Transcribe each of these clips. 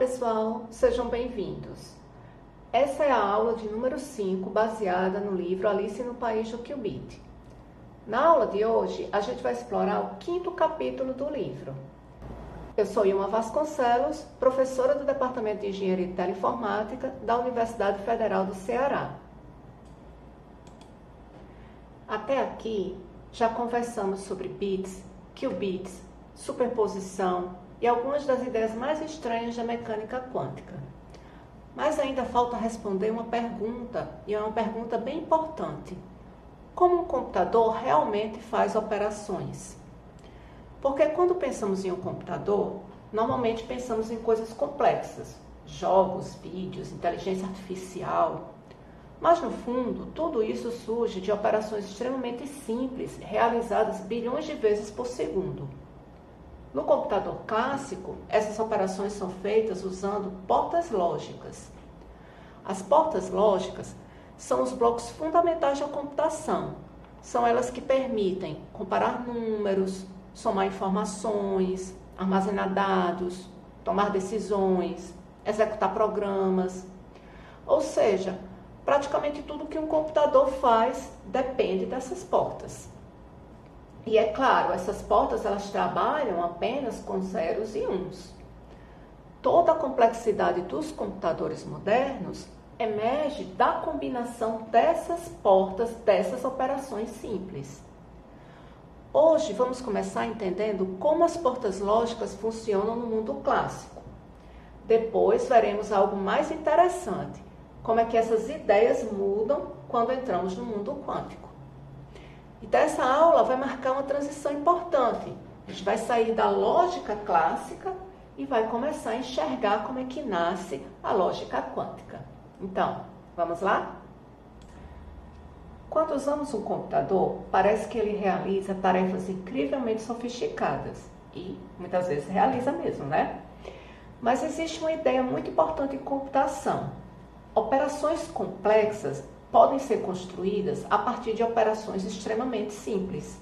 pessoal, sejam bem-vindos. Essa é a aula de número 5, baseada no livro Alice no País do Qubit. Na aula de hoje, a gente vai explorar o 5º capítulo do livro. Eu sou Ilma Vasconcelos, professora do Departamento de Engenharia e Teleinformática da Universidade Federal do Ceará. Até aqui, já conversamos sobre bits, qubits, superposição e algumas das ideias mais estranhas da mecânica quântica. Mas ainda falta responder uma pergunta, e é uma pergunta bem importante. Como um computador realmente faz operações? Porque quando pensamos em um computador, normalmente pensamos em coisas complexas, jogos, vídeos, inteligência artificial. Mas no fundo, tudo isso surge de operações extremamente simples, realizadas bilhões de vezes por segundo. No computador clássico, essas operações são feitas usando portas lógicas. As portas lógicas são os blocos fundamentais da computação. São elas que permitem comparar números, somar informações, armazenar dados, tomar decisões, executar programas. Ou seja, praticamente tudo que um computador faz depende dessas portas. E é claro, essas portas elas trabalham apenas com zeros e uns. Toda a complexidade dos computadores modernos emerge da combinação dessas portas, dessas operações simples. Hoje vamos começar entendendo como as portas lógicas funcionam no mundo clássico. Depois veremos algo mais interessante, como é que essas ideias mudam quando entramos no mundo quântico. Então, essa aula vai marcar uma transição importante. A gente vai sair da lógica clássica e vai começar a enxergar como é que nasce a lógica quântica. Então, vamos lá? Quando usamos um computador, parece que ele realiza tarefas incrivelmente sofisticadas. E muitas vezes realiza mesmo, né? Mas existe uma ideia muito importante em computação. Operações complexas podem ser construídas a partir de operações extremamente simples.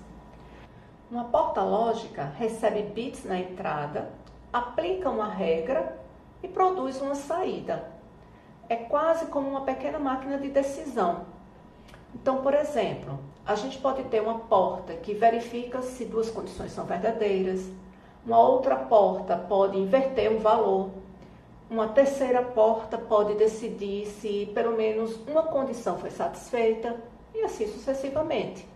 Uma porta lógica recebe bits na entrada, aplica uma regra e produz uma saída. É quase como uma pequena máquina de decisão. Então, por exemplo, a gente pode ter uma porta que verifica se duas condições são verdadeiras, uma outra porta pode inverter um valor, uma terceira porta pode decidir se pelo menos uma condição foi satisfeita e assim sucessivamente.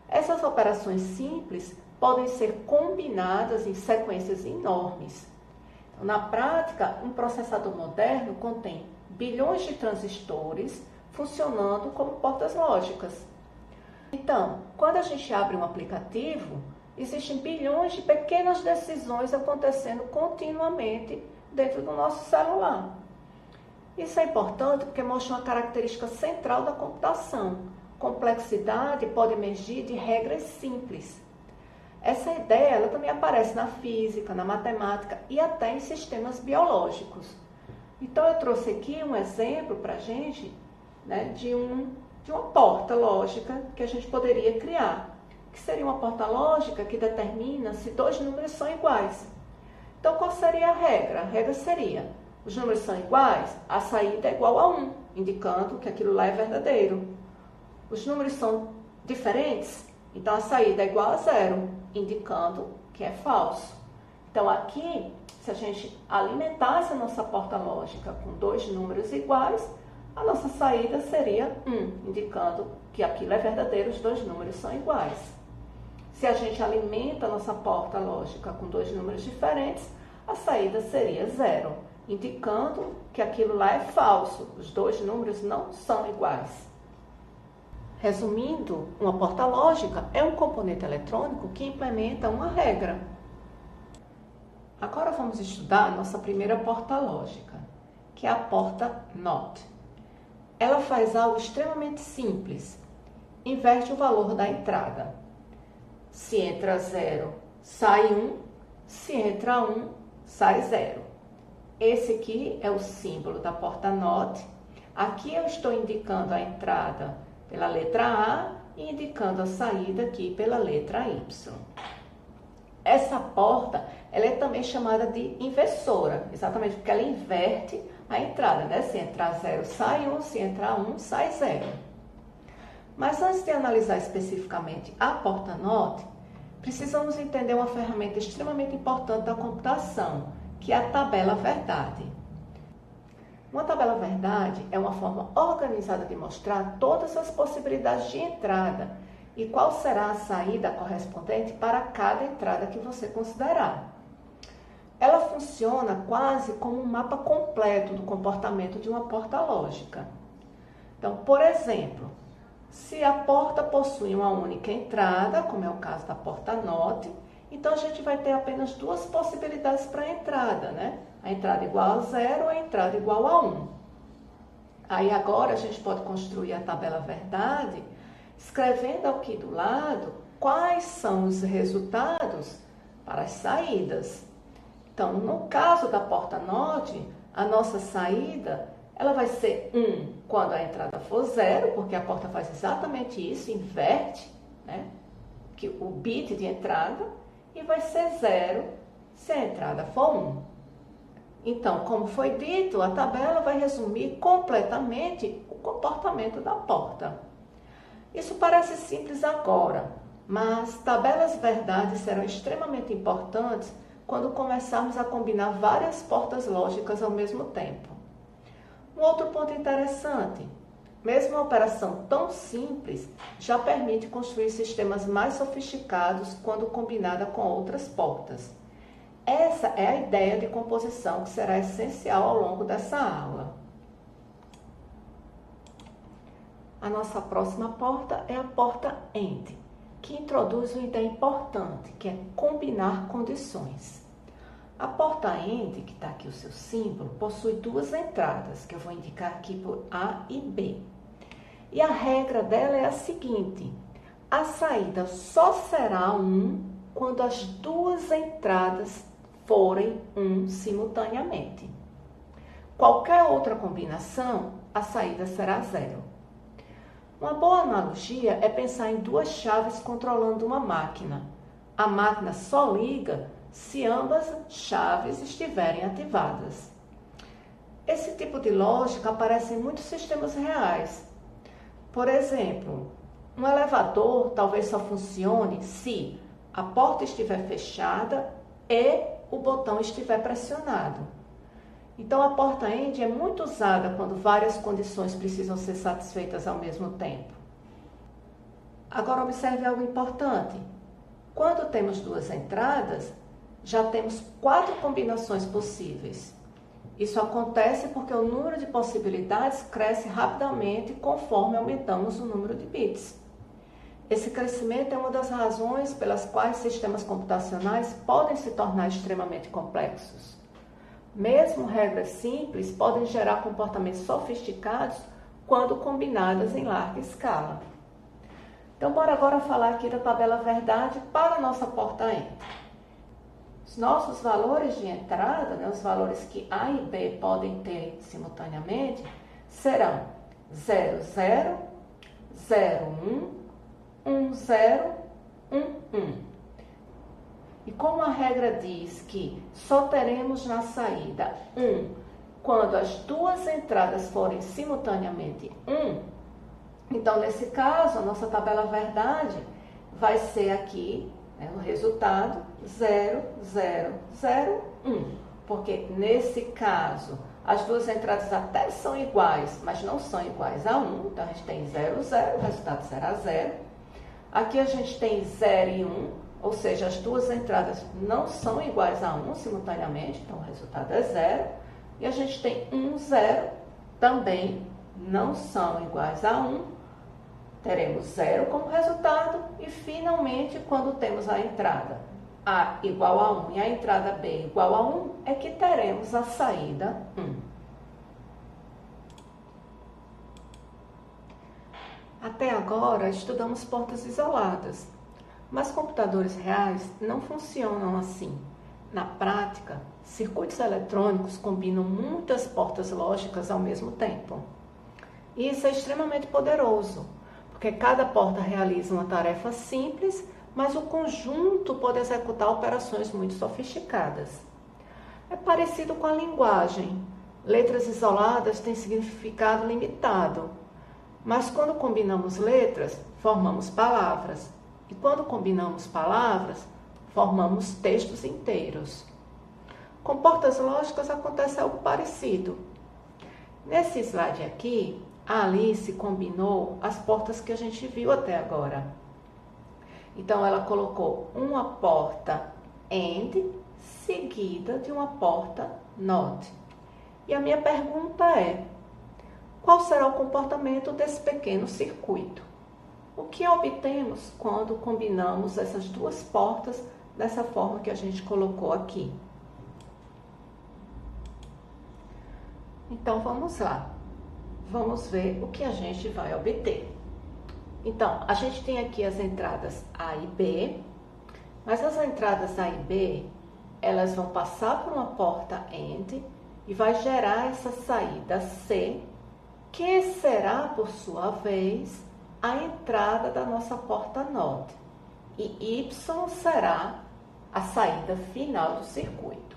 Essas operações simples podem ser combinadas em sequências enormes. Na prática, um processador moderno contém bilhões de transistores funcionando como portas lógicas. Então, quando a gente abre um aplicativo, existem bilhões de pequenas decisões acontecendo continuamente dentro do nosso celular. Isso é importante porque mostra uma característica central da computação. Complexidade pode emergir de regras simples. Essa ideia ela também aparece na física, na matemática e até em sistemas biológicos. Então eu trouxe aqui um exemplo para a gente, né, de uma porta lógica que a gente poderia criar. Que seria uma porta lógica que determina se dois números são iguais. Então, qual seria a regra? A regra seria, os números são iguais, a saída é igual a 1, indicando que aquilo lá é verdadeiro. Os números são diferentes, então a saída é igual a 0, indicando que é falso. Então, aqui, se a gente alimentasse a nossa porta lógica com dois números iguais, a nossa saída seria 1, indicando que aquilo é verdadeiro, os dois números são iguais. Se a gente alimenta a nossa porta lógica com dois números diferentes, a saída seria 0, indicando que aquilo lá é falso, os dois números não são iguais. Resumindo, uma porta lógica é um componente eletrônico que implementa uma regra. Agora vamos estudar a nossa primeira porta lógica, que é a porta NOT. Ela faz algo extremamente simples, inverte o valor da entrada. Se entra 0, sai 1. Se entra 1, sai 0. Esse aqui é o símbolo da porta NOT. Aqui eu estou indicando a entrada pela letra A e indicando a saída aqui pela letra Y. Essa porta, ela é também chamada de inversora, exatamente porque ela inverte a entrada, né? Se entrar 0, sai 1, se entrar 1, sai 0. Mas antes de analisar especificamente a porta NOT, precisamos entender uma ferramenta extremamente importante da computação, que é a tabela verdade. Uma tabela verdade é uma forma organizada de mostrar todas as possibilidades de entrada e qual será a saída correspondente para cada entrada que você considerar. Ela funciona quase como um mapa completo do comportamento de uma porta lógica. Então, por exemplo, se a porta possui uma única entrada, como é o caso da porta NOT, então a gente vai ter apenas duas possibilidades para a entrada, né? A entrada igual a 0 ou a entrada igual a 1. Aí agora a gente pode construir a tabela verdade, escrevendo aqui do lado quais são os resultados para as saídas. Então, no caso da porta NOT, a nossa saída ela vai ser 1 quando a entrada for 0, porque a porta faz exatamente isso, inverte, né, que o bit de entrada, e vai ser 0 se a entrada for 1. Então, como foi dito, a tabela vai resumir completamente o comportamento da porta. Isso parece simples agora, mas tabelas verdade serão extremamente importantes quando começarmos a combinar várias portas lógicas ao mesmo tempo. Um outro ponto interessante, mesmo uma operação tão simples já permite construir sistemas mais sofisticados quando combinada com outras portas. Essa é a ideia de composição que será essencial ao longo dessa aula. A nossa próxima porta é a porta AND, que introduz uma ideia importante, que é combinar condições. A porta AND, que está aqui o seu símbolo, possui duas entradas, que eu vou indicar aqui por A e B. E a regra dela é a seguinte: a saída só será 1 quando as duas entradas forem 1 simultaneamente. Qualquer outra combinação, a saída será 0. Uma boa analogia é pensar em duas chaves controlando uma máquina. A máquina só liga se ambas chaves estiverem ativadas. Esse tipo de lógica aparece em muitos sistemas reais. Por exemplo, um elevador talvez só funcione se a porta estiver fechada e o botão estiver pressionado. Então, a porta AND é muito usada quando várias condições precisam ser satisfeitas ao mesmo tempo. Agora, observe algo importante. Quando temos duas entradas, já temos 4 combinações possíveis. Isso acontece porque o número de possibilidades cresce rapidamente conforme aumentamos o número de bits. Esse crescimento é uma das razões pelas quais sistemas computacionais podem se tornar extremamente complexos. Mesmo regras simples podem gerar comportamentos sofisticados quando combinadas em larga escala. Então, bora agora falar aqui da tabela verdade para a nossa porta AND. Os nossos valores de entrada, né, os valores que A e B podem ter simultaneamente, serão 0, 0, 0, 1, 1, 0, 1, 1. E como a regra diz que só teremos na saída 1 quando as duas entradas forem simultaneamente 1, então nesse caso a nossa tabela verdade vai ser aqui, né, o resultado 0, 0, 0, 1. Porque nesse caso as duas entradas até são iguais, mas não são iguais a 1. Então a gente tem 0, 0, o resultado será 0. Aqui a gente tem 0 e 1. Ou seja, as duas entradas não são iguais a 1 simultaneamente, então o resultado é 0. E a gente tem 1, 0, também não são iguais a 1. Teremos 0 como resultado. E finalmente, quando temos a entrada A igual a 1 e a entrada B igual a 1, é que teremos a saída 1. Até agora, estudamos portas isoladas. Mas computadores reais não funcionam assim. Na prática, circuitos eletrônicos combinam muitas portas lógicas ao mesmo tempo. E isso é extremamente poderoso, porque cada porta realiza uma tarefa simples, mas o conjunto pode executar operações muito sofisticadas. É parecido com a linguagem. Letras isoladas têm significado limitado, mas quando combinamos letras, formamos palavras. E quando combinamos palavras, formamos textos inteiros. Com portas lógicas acontece algo parecido. Nesse slide aqui, a Alice combinou as portas que a gente viu até agora. Então, ela colocou uma porta AND seguida de uma porta NOT. E a minha pergunta é, qual será o comportamento desse pequeno circuito? O que obtemos quando combinamos essas duas portas dessa forma que a gente colocou aqui? Então, vamos lá. Vamos ver o que a gente vai obter. Então, a gente tem aqui as entradas A e B, mas as entradas A e B, elas vão passar por uma porta AND e vai gerar essa saída C, que será, por sua vez, a entrada da nossa porta NOT. E Y será a saída final do circuito.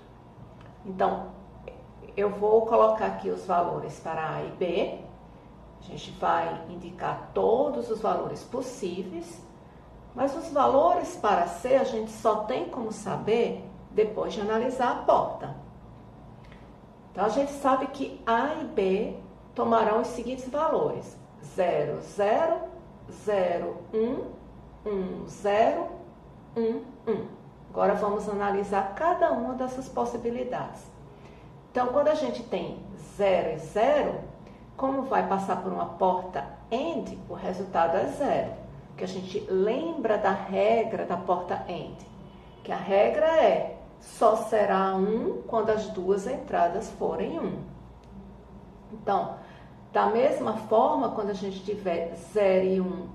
Então, eu vou colocar aqui os valores para A e B. A gente vai indicar todos os valores possíveis, mas os valores para C a gente só tem como saber depois de analisar a porta. Então, a gente sabe que A e B tomarão os seguintes valores: 0, 0, 0, 1, 1, 0, 1, 1. Agora, vamos analisar cada uma dessas possibilidades. Então, quando a gente tem 0 e 0, como vai passar por uma porta AND, o resultado é 0. Porque a gente lembra da regra da porta AND, que a regra é só será 1 quando as duas entradas forem 1. Então, da mesma forma, quando a gente tiver 0 e 1,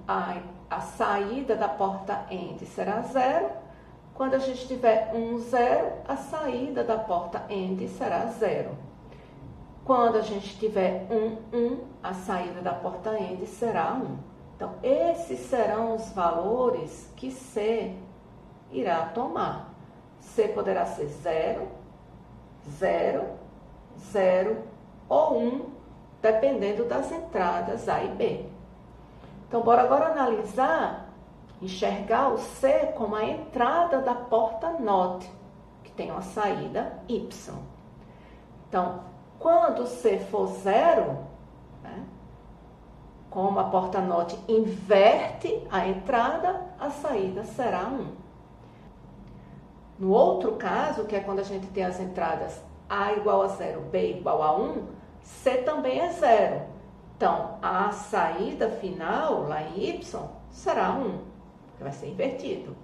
a saída da porta AND será 0. Quando a gente tiver 1, 0, a saída da porta AND será 0. Quando a gente tiver 1, 1, a saída da porta AND será 1. Então, esses serão os valores que C irá tomar. C poderá ser 0, 0, 0 ou 1, dependendo das entradas A e B. Então, bora agora analisar, enxergar o C como a entrada da porta NOT, que tem uma saída Y. Então, quando C for 0, né, como a porta NOT inverte a entrada, a saída será 1. No outro caso, que é quando a gente tem as entradas A igual a 0, B igual a 1, C também é 0. Então, a saída final, lá em Y, será 1, que vai ser invertido.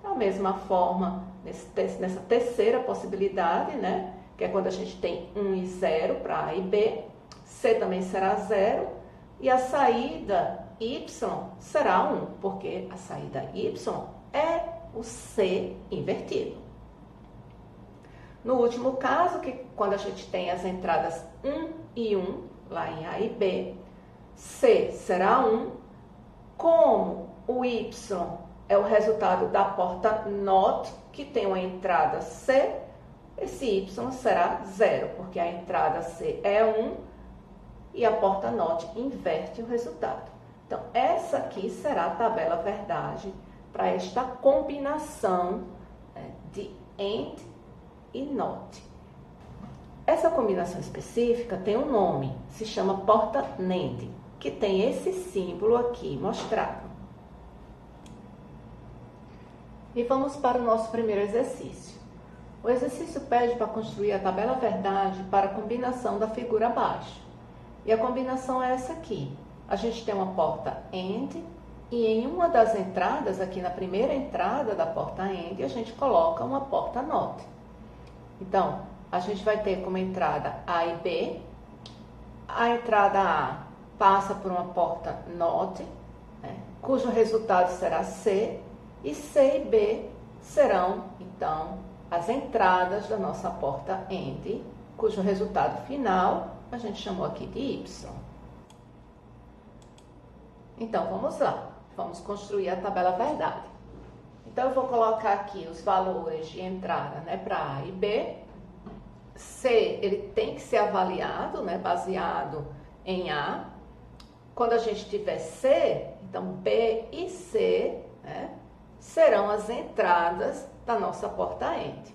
Da mesma forma, nessa terceira possibilidade, né, que é quando a gente tem 1 e 0 para A e B, C também será 0, e a saída Y será 1, porque a saída Y é o C invertido. No último caso, que quando a gente tem as entradas 1 e 1, lá em A e B, C será 1, como o Y é o resultado da porta NOT, que tem uma entrada C, esse Y será 0, porque a entrada C é 1 e a porta NOT inverte o resultado. Então, essa aqui será a tabela verdade para esta combinação de AND e NOT. Essa combinação específica tem um nome, se chama porta NAND, que tem esse símbolo aqui mostrado. E vamos para o nosso primeiro exercício. O exercício pede para construir a tabela verdade para a combinação da figura abaixo. E a combinação é essa aqui. A gente tem uma porta AND e em uma das entradas, aqui na primeira entrada da porta AND, a gente coloca uma porta NOT. Então, a gente vai ter como entrada A e B. A entrada A passa por uma porta NOT, né, cujo resultado será C, e C e B serão, então, as entradas da nossa porta AND, cujo resultado final a gente chamou aqui de Y. Então, vamos lá. Vamos construir a tabela verdade. Então, eu vou colocar aqui os valores de entrada, né, para A e B. C, ele tem que ser avaliado, né, baseado em A. Quando a gente tiver C, então B e C, né, serão as entradas da nossa porta end.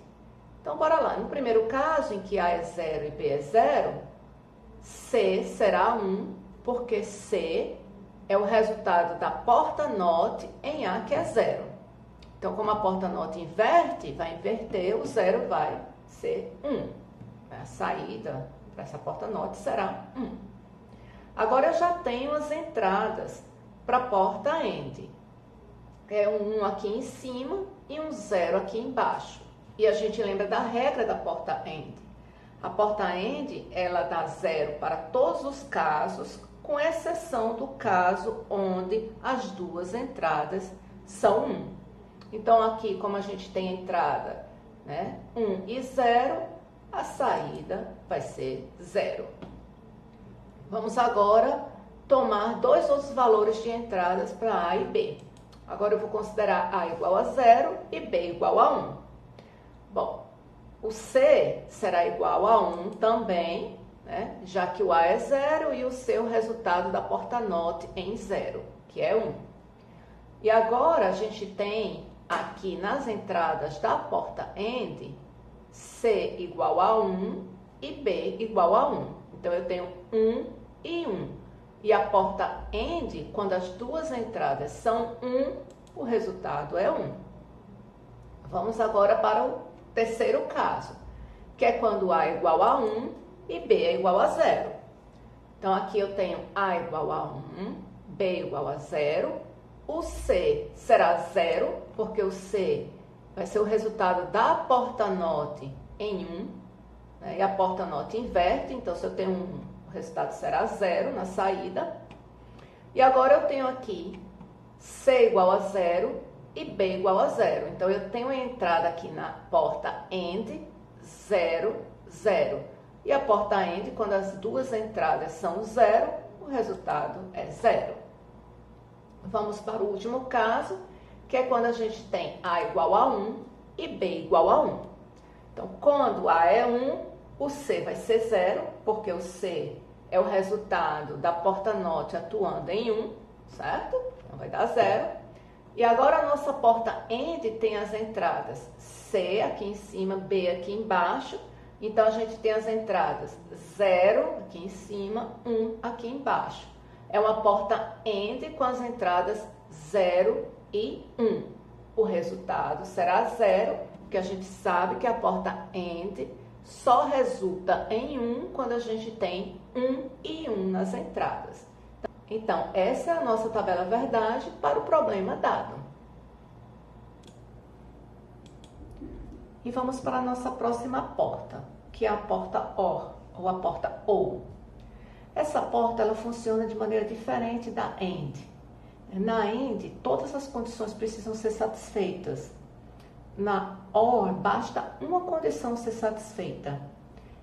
Então, bora lá. No primeiro caso, em que A é 0 e B é 0, C será 1, porque C é o resultado da porta NOT em A, que é 0. Então, como a porta NOT inverte, vai inverter, o 0 vai ser 1. A saída para essa porta NOT será 1. Agora, eu já tenho as entradas para a porta end. É um 1 aqui em cima e um 0 aqui embaixo. E a gente lembra da regra da porta end. A porta end, ela dá 0 para todos os casos, com exceção do caso onde as duas entradas são 1. Então, aqui, como a gente tem entrada, né, 1 e 0, a saída vai ser 0. Vamos agora tomar dois outros valores de entradas para A e B. Agora, eu vou considerar A igual a 0 e B igual a 1. Bom, o C será igual a 1 também, né, já que o A é 0 e o C é o resultado da porta NOT em 0, que é 1. E agora, a gente tem aqui nas entradas da porta end, C igual a 1 e B igual a 1. Então, eu tenho 1 e 1. E a porta end, quando as duas entradas são 1, o resultado é 1. Vamos agora para o terceiro caso, que é quando A é igual a 1 e B é igual a 0. Então, aqui eu tenho A igual a 1, B igual a 0. O C será 0, porque o C vai ser o resultado da porta NOT em 1, né? E a porta NOT inverte, então se eu tenho 1, o resultado será 0 na saída. E agora eu tenho aqui C igual a 0 e B igual a 0. Então, eu tenho a entrada aqui na porta end, 0, 0. E a porta end, quando as duas entradas são 0, o resultado é 0. Vamos para o último caso, que é quando a gente tem A igual a 1 e B igual a 1. Então, quando A é 1, o C vai ser 0, porque o C é o resultado da porta NOT atuando em 1, certo? Então, vai dar 0. E agora a nossa porta end tem as entradas C aqui em cima, B aqui embaixo. Então, a gente tem as entradas 0 aqui em cima, 1 aqui embaixo. É uma porta end com as entradas 0 e 1. O resultado será 0, porque a gente sabe que a porta end só resulta em 1 quando a gente tem 1 e 1 nas entradas. Então, essa é a nossa tabela verdade para o problema dado. E vamos para a nossa próxima porta, que é a porta OR, ou a porta OU. Essa porta, ela funciona de maneira diferente da AND. Na AND, todas as condições precisam ser satisfeitas. Na OR, basta uma condição ser satisfeita.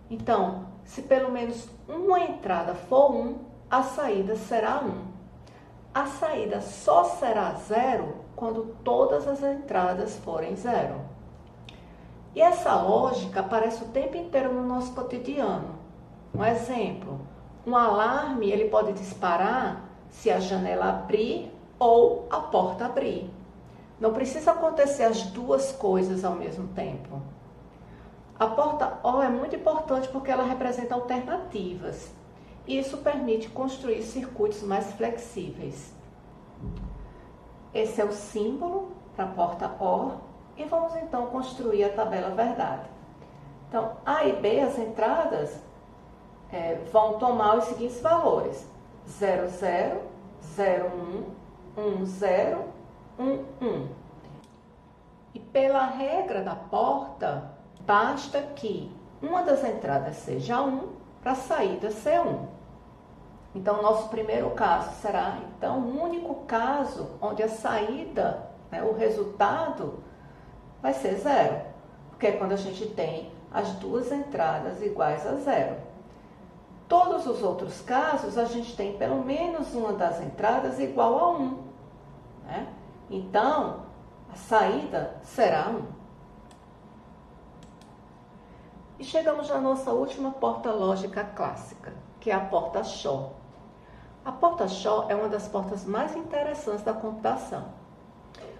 Então, se pelo menos uma entrada for 1, a saída será 1. A saída só será 0 quando todas as entradas forem 0. E essa lógica aparece o tempo inteiro no nosso cotidiano. Um exemplo. Um alarme, ele pode disparar se a janela abrir ou a porta abrir. Não precisa acontecer as duas coisas ao mesmo tempo. A porta OR é muito importante porque ela representa alternativas. E isso permite construir circuitos mais flexíveis. Esse é o símbolo para a porta OR. E vamos então construir a tabela verdade. Então, A e B, as entradas, vão tomar os seguintes valores: 0, 0, 0, 1, 1, 0, 1, 1. E pela regra da porta, basta que uma das entradas seja 1 para a saída ser 1. Então, nosso primeiro caso será, então, o único caso onde a saída, né, o resultado, vai ser 0. Porque é quando a gente tem as duas entradas iguais a 0. Todos os outros casos, a gente tem pelo menos uma das entradas igual a 1. Né? Então, A saída será 1. E chegamos na nossa última porta lógica clássica, que é a porta Shaw. A porta Shaw é uma das portas mais interessantes da computação.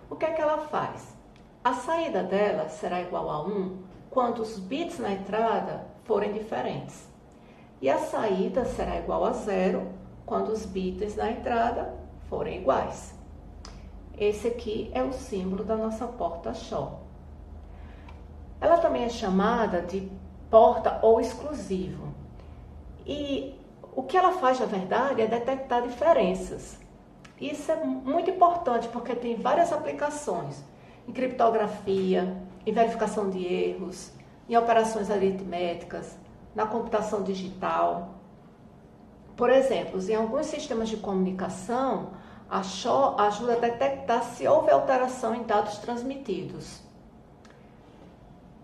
O que é que ela faz? A saída dela será igual a 1 quando os bits na entrada forem diferentes. E a saída será igual a 0 quando os bits na entrada forem iguais. Esse aqui é o símbolo da nossa porta Shaw. Ela também é chamada de porta ou exclusivo. E o que ela faz, na verdade, é detectar diferenças. Isso é muito importante porque tem várias aplicações em criptografia, em verificação de erros, em operações aritméticas, na computação digital. Por exemplo, em alguns sistemas de comunicação, a Shaw ajuda a detectar se houve alteração em dados transmitidos.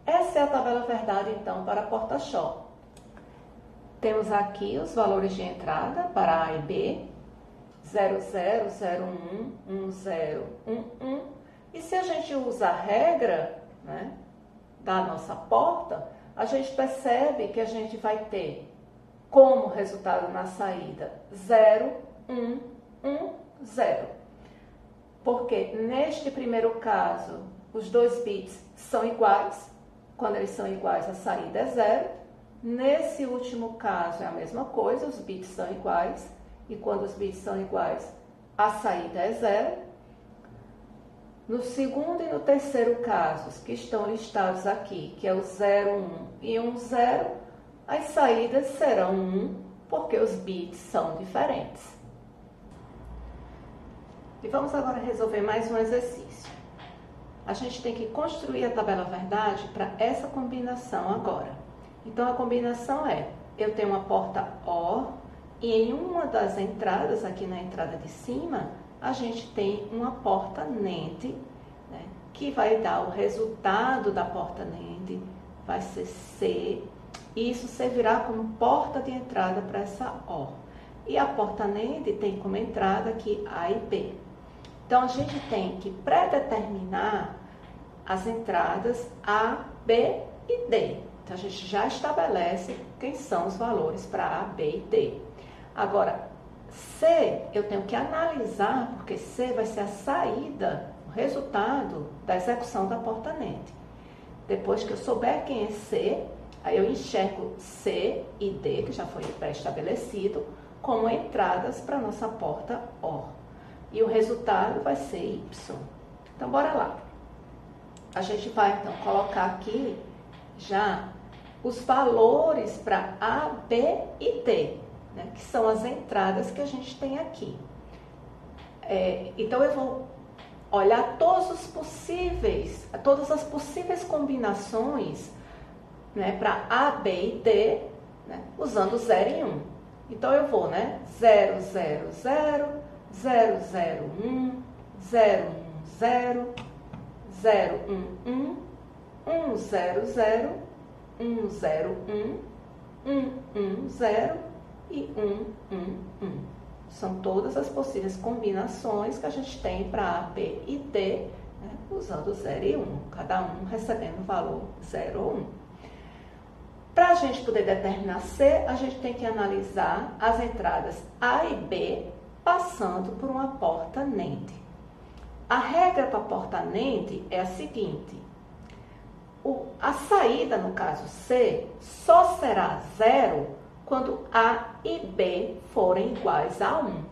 Essa é a tabela verdade, então, para a porta Shaw. Temos aqui os valores de entrada para A e B, 00, 01, 10, 11. E se a gente usa a regra, né, da nossa porta, a gente percebe que a gente vai ter como resultado na saída 0, 1, 1, 0. Porque neste primeiro caso, os dois bits são iguais. Quando eles são iguais, a saída é 0. Nesse último caso é a mesma coisa, os bits são iguais. E quando os bits são iguais, a saída é 0. No segundo e no terceiro casos, que estão listados aqui, que é o 0, 1 e 1, 0, as saídas serão 1, porque os bits são diferentes. E vamos agora resolver mais um exercício. A gente tem que construir a tabela verdade para essa combinação agora. Então, a combinação é, eu tenho uma porta OR, e em uma das entradas, aqui na entrada de cima, a gente tem uma porta NAND, né, que vai dar o resultado da porta NAND, vai ser C, e isso servirá como porta de entrada para essa OR. E a porta NAND tem como entrada aqui A e B. Então, a gente tem que predeterminar as entradas A, B e D. Então, a gente já estabelece quem são os valores para A, B e D. Agora, C eu tenho que analisar, porque C vai ser a saída, o resultado da execução da porta NAND. Depois que eu souber quem é C, aí eu enxergo C e D, que já foi pré-estabelecido, como entradas para a nossa porta OR. E o resultado vai ser Y. Então, bora lá. A gente vai, então, colocar aqui já os valores para A, B e D, né, que são as entradas que a gente tem aqui. Então, eu vou olhar todas as possíveis combinações, né, para A, B e D, né, usando 0 e 1. Então, eu vou, né, 0, 0, 0, 0, 0, 1, 0, 1, 0, 0, 1, 1, 1, 0, 0, 1, 0, 1, 1, 1, 0 e 1, 1, 1. São todas as possíveis combinações que a gente tem para A, B e D, né, usando 0 e 1, cada um recebendo o valor 0 ou 1. Para a gente poder determinar C, a gente tem que analisar as entradas A e B passando por uma porta NAND. A regra para a porta NAND é a seguinte: a saída, no caso C, só será 0 quando A e B forem iguais a 1.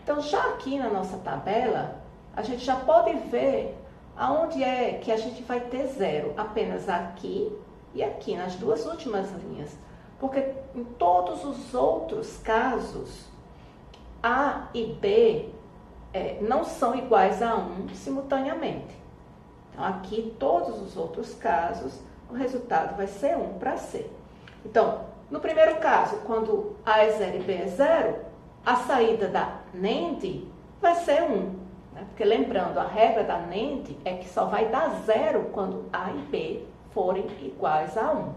Então, já aqui na nossa tabela, a gente já pode ver aonde é que a gente vai ter 0, apenas aqui e aqui, nas duas últimas linhas. Porque em todos os outros casos, A e B não são iguais a 1 simultaneamente. Então, aqui, todos os outros casos, o resultado vai ser 1 para C. Então, no primeiro caso, quando A é 0 e B é 0, a saída da NAND vai ser 1. Né? Porque, lembrando, a regra da NAND é que só vai dar 0 quando A e B forem iguais a 1.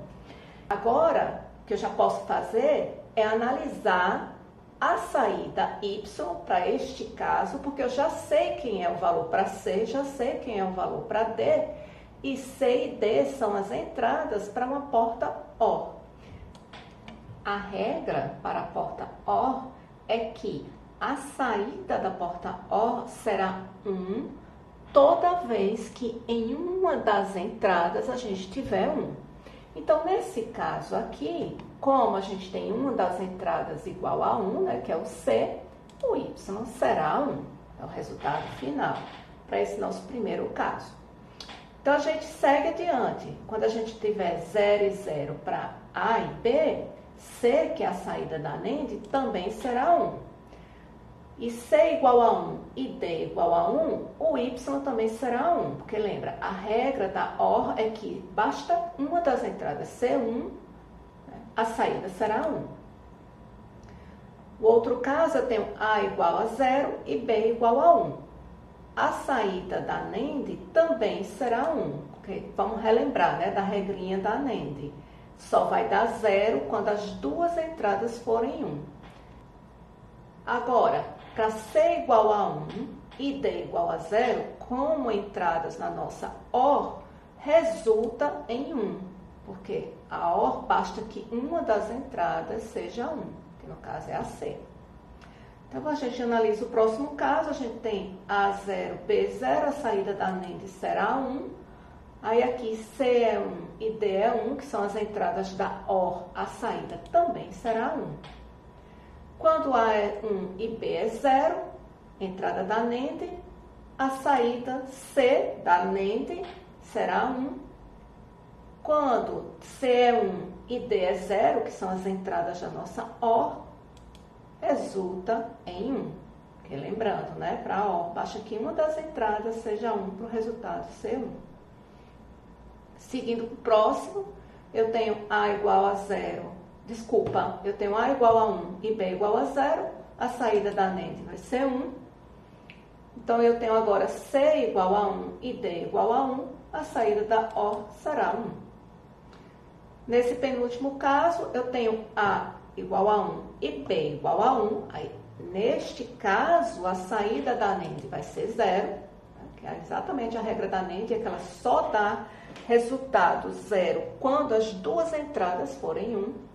Agora, o que eu já posso fazer é analisar a saída y para este caso, porque eu já sei quem é o valor para C, já sei quem é o valor para D, e C e D são as entradas para uma porta OR. A regra para a porta OR é que a saída da porta OR será 1 toda vez que em uma das entradas a gente tiver 1. Então, nesse caso aqui, como a gente tem uma das entradas igual a 1, né, que é o C, o Y será 1. É o resultado final para esse nosso primeiro caso. Então, a gente segue adiante. Quando a gente tiver 0 e 0 para A e B, C, que é a saída da NAND, também será 1. E C igual a 1 e D igual a 1, o Y também será 1. Porque lembra, a regra da OR é que basta uma das entradas ser 1, a saída será 1. O outro caso, eu tenho A igual a 0 e B igual a 1. A saída da NAND também será 1. Porque vamos relembrar, né, da regrinha da NAND. Só vai dar 0 quando as duas entradas forem 1. Agora, para C igual a 1 e D igual a 0, como entradas na nossa OR, resulta em 1. Porque a OR basta que uma das entradas seja 1, que no caso é a C. Então, a gente analisa o próximo caso, a gente tem A0, B0, a saída da NAND será 1. Aí aqui C é 1 e D é 1, que são as entradas da OR, a saída também será 1. Quando A é 1 e B é 0, entrada da NAND, a saída C da NAND será 1. Quando C é 1 e D é 0, que são as entradas da nossa OR, resulta em 1. Porque lembrando, né, para a OR, basta que uma das entradas seja 1 para o resultado ser 1. Seguindo para o próximo, eu tenho A igual a 0. Desculpa, eu tenho A igual a 1 e B igual a 0. A saída da NAND vai ser 1. Então, eu tenho agora C igual a 1 e D igual a 1. A saída da OR será 1. Nesse penúltimo caso, eu tenho A igual a 1 e B igual a 1. Aí, neste caso, a saída da NAND vai ser 0. Que é exatamente a regra da NAND, é que ela só dá resultado 0 quando as duas entradas forem 1.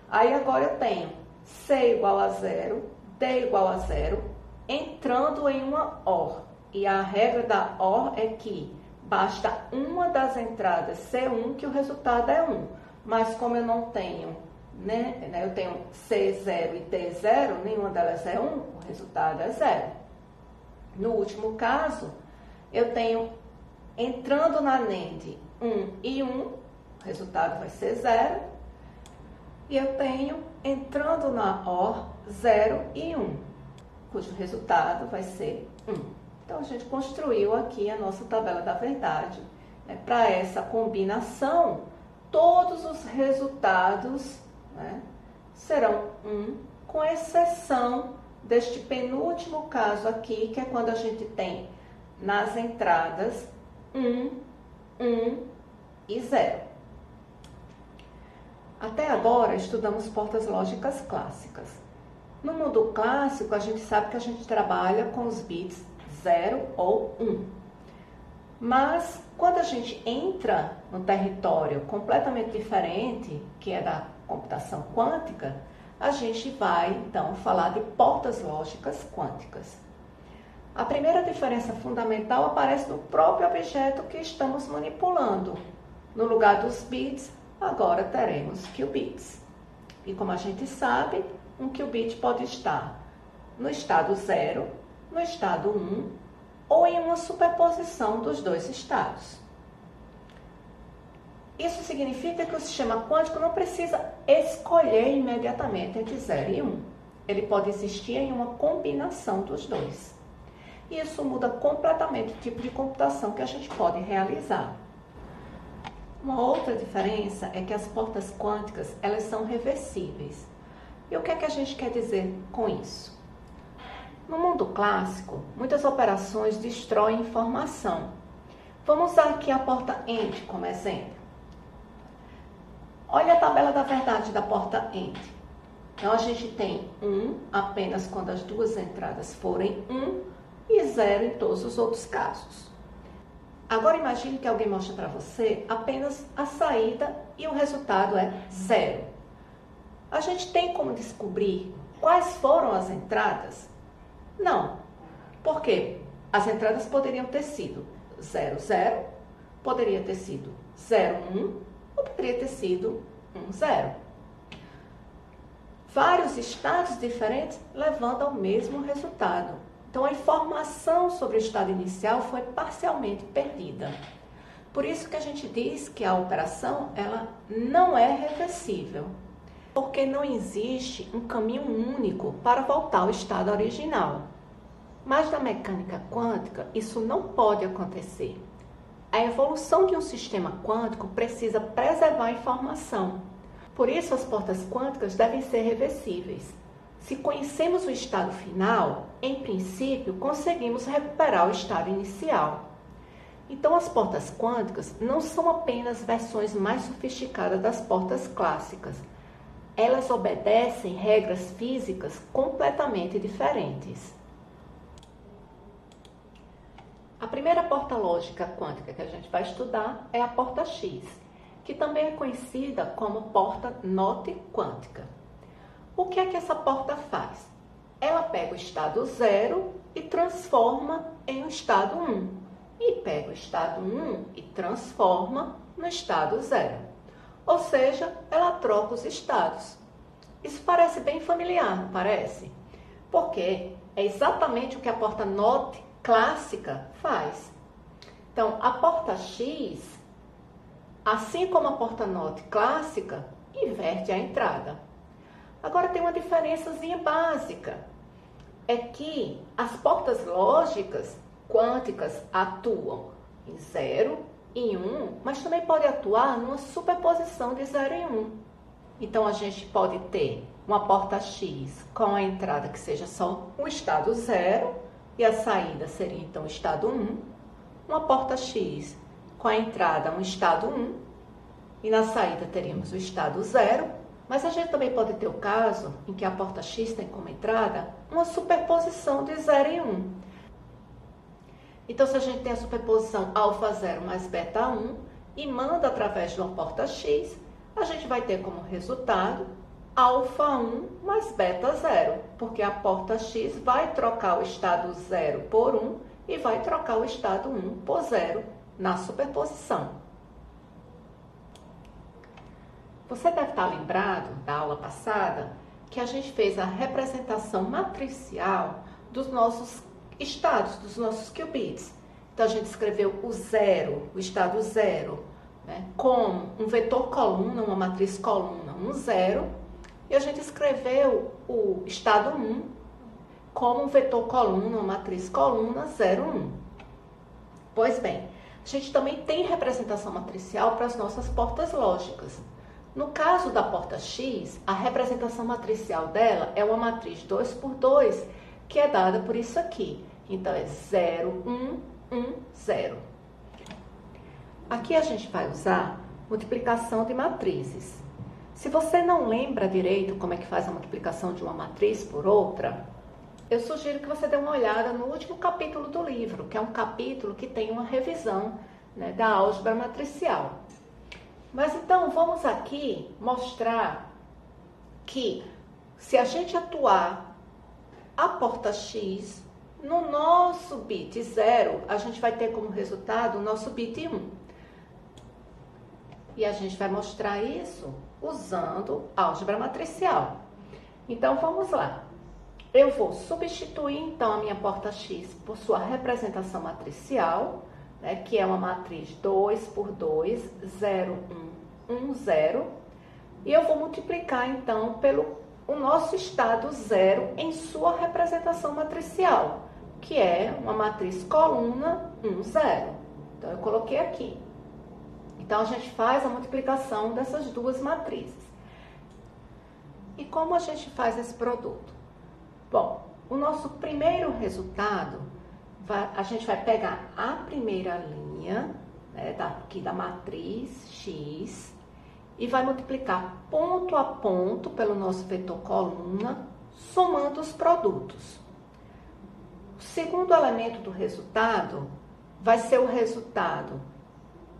Aí agora eu tenho C igual a 0, D igual a 0, entrando em uma OR. E a regra da OR é que basta uma das entradas ser 1, que o resultado é 1. Mas como eu não tenho, né, eu tenho C0 e D0, nenhuma delas é 1, o resultado é 0. No último caso, eu tenho entrando na NAND 1 e 1, o resultado vai ser 0. E eu tenho entrando na OR 0 e 1, cujo resultado vai ser 1. Então, a gente construiu aqui a nossa tabela da verdade. Né? Para essa combinação, todos os resultados, né, serão 1, com exceção deste penúltimo caso aqui, que é quando a gente tem nas entradas 1, 1 e 0. Até agora, estudamos portas lógicas clássicas. No mundo clássico, a gente sabe que a gente trabalha com os bits 0 ou 1. Mas, quando a gente entra no território completamente diferente, que é da computação quântica, a gente vai, então, falar de portas lógicas quânticas. A primeira diferença fundamental aparece no próprio objeto que estamos manipulando. No lugar dos bits, agora teremos qubits. E como a gente sabe, um qubit pode estar no estado 0, no estado 1 ou em uma superposição dos dois estados. Isso significa que o sistema quântico não precisa escolher imediatamente entre 0 e 1. Ele pode existir em uma combinação dos dois. Isso muda completamente o tipo de computação que a gente pode realizar. Uma outra diferença é que as portas quânticas, elas são reversíveis. E o que é que a gente quer dizer com isso? No mundo clássico, muitas operações destroem informação. Vamos usar aqui a porta AND como exemplo. Olha a tabela da verdade da porta AND. Então, a gente tem 1 apenas quando as duas entradas forem 1 e 0 em todos os outros casos. Agora, imagine que alguém mostra para você apenas a saída e o resultado é 0. A gente tem como descobrir quais foram as entradas? Não. Por quê? As entradas poderiam ter sido 0, 0, poderia ter sido 0, 1 ou poderia ter sido 1, 0. Vários estados diferentes levando ao mesmo resultado. Então, a informação sobre o estado inicial foi parcialmente perdida. Por isso que a gente diz que a operação ela não é reversível, porque não existe um caminho único para voltar ao estado original. Mas na mecânica quântica, isso não pode acontecer. A evolução de um sistema quântico precisa preservar a informação. Por isso, as portas quânticas devem ser reversíveis. Se conhecemos o estado final, em princípio, conseguimos recuperar o estado inicial. Então, as portas quânticas não são apenas versões mais sofisticadas das portas clássicas. Elas obedecem regras físicas completamente diferentes. A primeira porta lógica quântica que a gente vai estudar é a porta X, que também é conhecida como porta NOT quântica. O que é que essa porta faz? Ela pega o estado 0 e transforma em um estado 1. E pega o estado 1 e transforma no estado 0. Ou seja, ela troca os estados. Isso parece bem familiar, não parece? Porque é exatamente o que a porta NOT clássica faz. Então, a porta X, assim como a porta NOT clássica, inverte a entrada. Agora tem uma diferençazinha básica. É que as portas lógicas quânticas atuam em 0 e 1, mas também pode atuar numa superposição de 0 e 1. Então, a gente pode ter uma porta X com a entrada que seja só o estado 0, e a saída seria então o estado 1, uma porta X com a entrada um estado 1 e na saída teríamos o estado 0, mas a gente também pode ter o caso em que a porta X tem como entrada uma superposição de 0 e 1. Então, se a gente tem a superposição alfa 0 mais beta 1 e manda através de uma porta X, a gente vai ter como resultado alfa 1 mais beta 0, porque a porta X vai trocar o estado 0 por 1 e vai trocar o estado 1 por 0 na superposição. Você deve estar lembrado da aula passada que a gente fez a representação matricial dos nossos estados, dos nossos qubits. Então, a gente escreveu o 0, o estado 0, né, como um vetor coluna, uma matriz coluna, 1, 0, e a gente escreveu o estado 1 como um vetor coluna, uma matriz coluna, 0, 1. Pois bem, a gente também tem representação matricial para as nossas portas lógicas. No caso da porta X, a representação matricial dela é uma matriz 2 por 2, que é dada por isso aqui. Então, é 0, 1, 1, 0. Aqui a gente vai usar multiplicação de matrizes. Se você não lembra direito como é que faz a multiplicação de uma matriz por outra, eu sugiro que você dê uma olhada no último capítulo do livro, que é um capítulo que tem uma revisão, né, da álgebra matricial. Mas então, vamos aqui mostrar que se a gente atuar a porta X no nosso bit 0, a gente vai ter como resultado o nosso bit 1. E a gente vai mostrar isso usando álgebra matricial. Então, vamos lá. Eu vou substituir, então, a minha porta X por sua representação matricial, né, que é uma matriz 2 por 2, 0, 1, 1, 0. E eu vou multiplicar, então, pelo o nosso estado 0 em sua representação matricial, que é uma matriz coluna 1, 0. Então, eu coloquei aqui. Então, a gente faz a multiplicação dessas duas matrizes. E como a gente faz esse produto? Bom, o nosso primeiro resultado, a gente vai pegar a primeira linha, né, aqui da matriz X, e vai multiplicar ponto a ponto pelo nosso vetor coluna, somando os produtos. O segundo elemento do resultado vai ser o resultado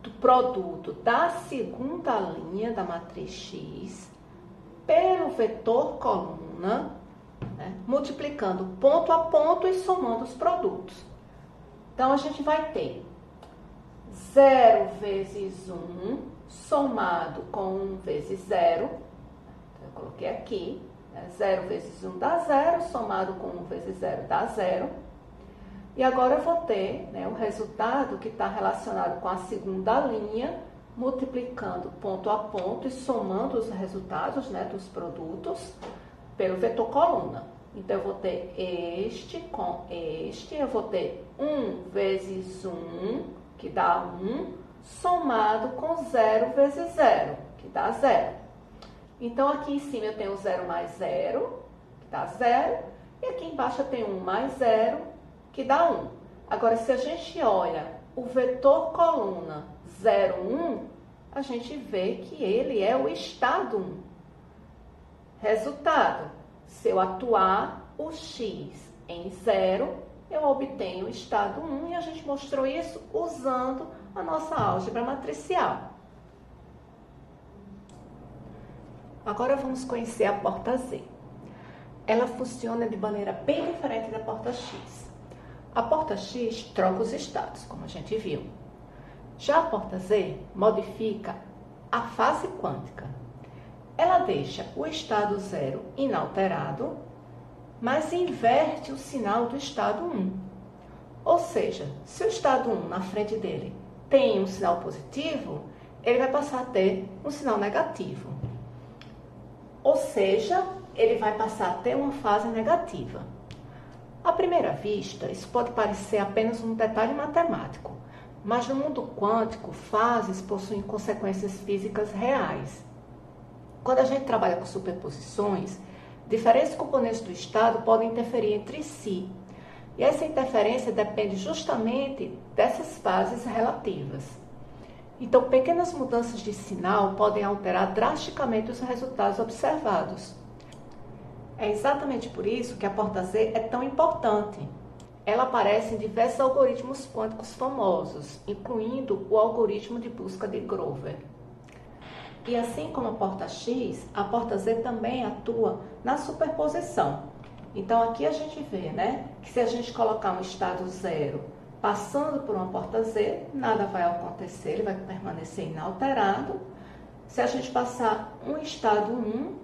do produto da segunda linha da matriz X pelo vetor coluna, né, multiplicando ponto a ponto e somando os produtos. Então, a gente vai ter 0 vezes 1 somado com 1 vezes 0. Eu coloquei aqui, né, 0 vezes 1 dá 0, somado com 1 vezes 0 dá 0. E agora eu vou ter, né, o resultado que está relacionado com a segunda linha, multiplicando ponto a ponto e somando os resultados, né, dos produtos pelo vetor coluna. Então, eu vou ter este com este, eu vou ter 1 vezes 1, que dá 1, somado com 0 vezes 0, que dá 0. Então, aqui em cima eu tenho 0 mais 0, que dá 0, e aqui embaixo eu tenho 1 mais 0, que dá 1. Agora, se a gente olha o vetor coluna 0, 1, a gente vê que ele é o estado 1. Resultado, se eu atuar o x em 0, eu obtenho o estado 1 e a gente mostrou isso usando a nossa álgebra matricial. Agora vamos conhecer a porta Z. Ela funciona de maneira bem diferente da porta X. A porta X troca os estados, como a gente viu. Já a porta Z modifica a fase quântica. Ela deixa o estado 0 inalterado, mas inverte o sinal do estado 1. Ou seja, se o estado 1 na frente dele tem um sinal positivo, ele vai passar a ter um sinal negativo. Ou seja, ele vai passar a ter uma fase negativa. À primeira vista, isso pode parecer apenas um detalhe matemático, mas no mundo quântico, fases possuem consequências físicas reais. Quando a gente trabalha com superposições, diferentes componentes do estado podem interferir entre si. E essa interferência depende justamente dessas fases relativas. Então, pequenas mudanças de sinal podem alterar drasticamente os resultados observados. É exatamente por isso que a porta Z é tão importante. Ela aparece em diversos algoritmos quânticos famosos, incluindo o algoritmo de busca de Grover. E assim como a porta X, a porta Z também atua na superposição. Então, aqui a gente vê, né, que se a gente colocar um estado 0 passando por uma porta Z, nada vai acontecer, ele vai permanecer inalterado. Se a gente passar um estado 1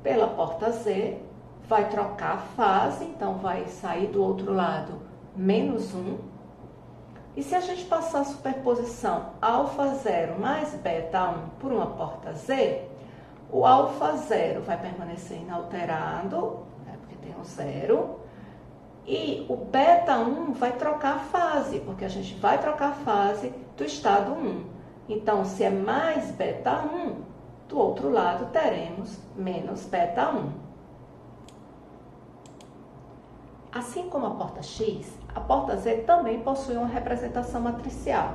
pela porta Z, vai trocar a fase, então vai sair do outro lado menos 1. E se a gente passar a superposição alfa 0 mais beta 1 por uma porta Z, o alfa 0 vai permanecer inalterado, né, porque tem um 0, e o beta 1 vai trocar a fase, porque a gente vai trocar a fase do estado 1. Então, se é mais beta 1, do outro lado teremos menos beta 1. Assim como a porta X, a porta Z também possui uma representação matricial.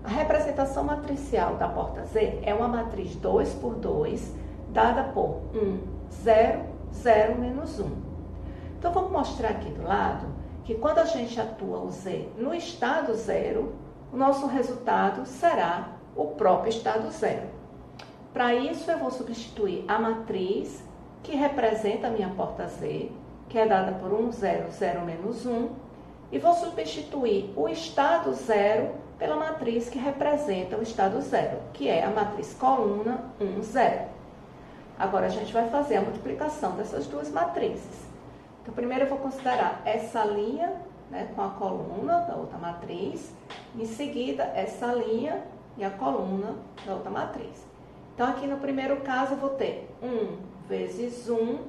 A representação matricial da porta Z é uma matriz 2 por 2, dada por 1, 0, 0, menos 1. Então, vamos mostrar aqui do lado que quando a gente atua o Z no estado 0, o nosso resultado será o próprio estado 0. Para isso, eu vou substituir a matriz que representa a minha porta Z, que é dada por 1, 0, 0, menos 1, e vou substituir o estado 0 pela matriz que representa o estado 0, que é a matriz coluna 1, 0. Agora, a gente vai fazer a multiplicação dessas duas matrizes. Então, primeiro eu vou considerar essa linha, né, com a coluna da outra matriz, em seguida essa linha e a coluna da outra matriz. Então, aqui no primeiro caso, eu vou ter 1 vezes 1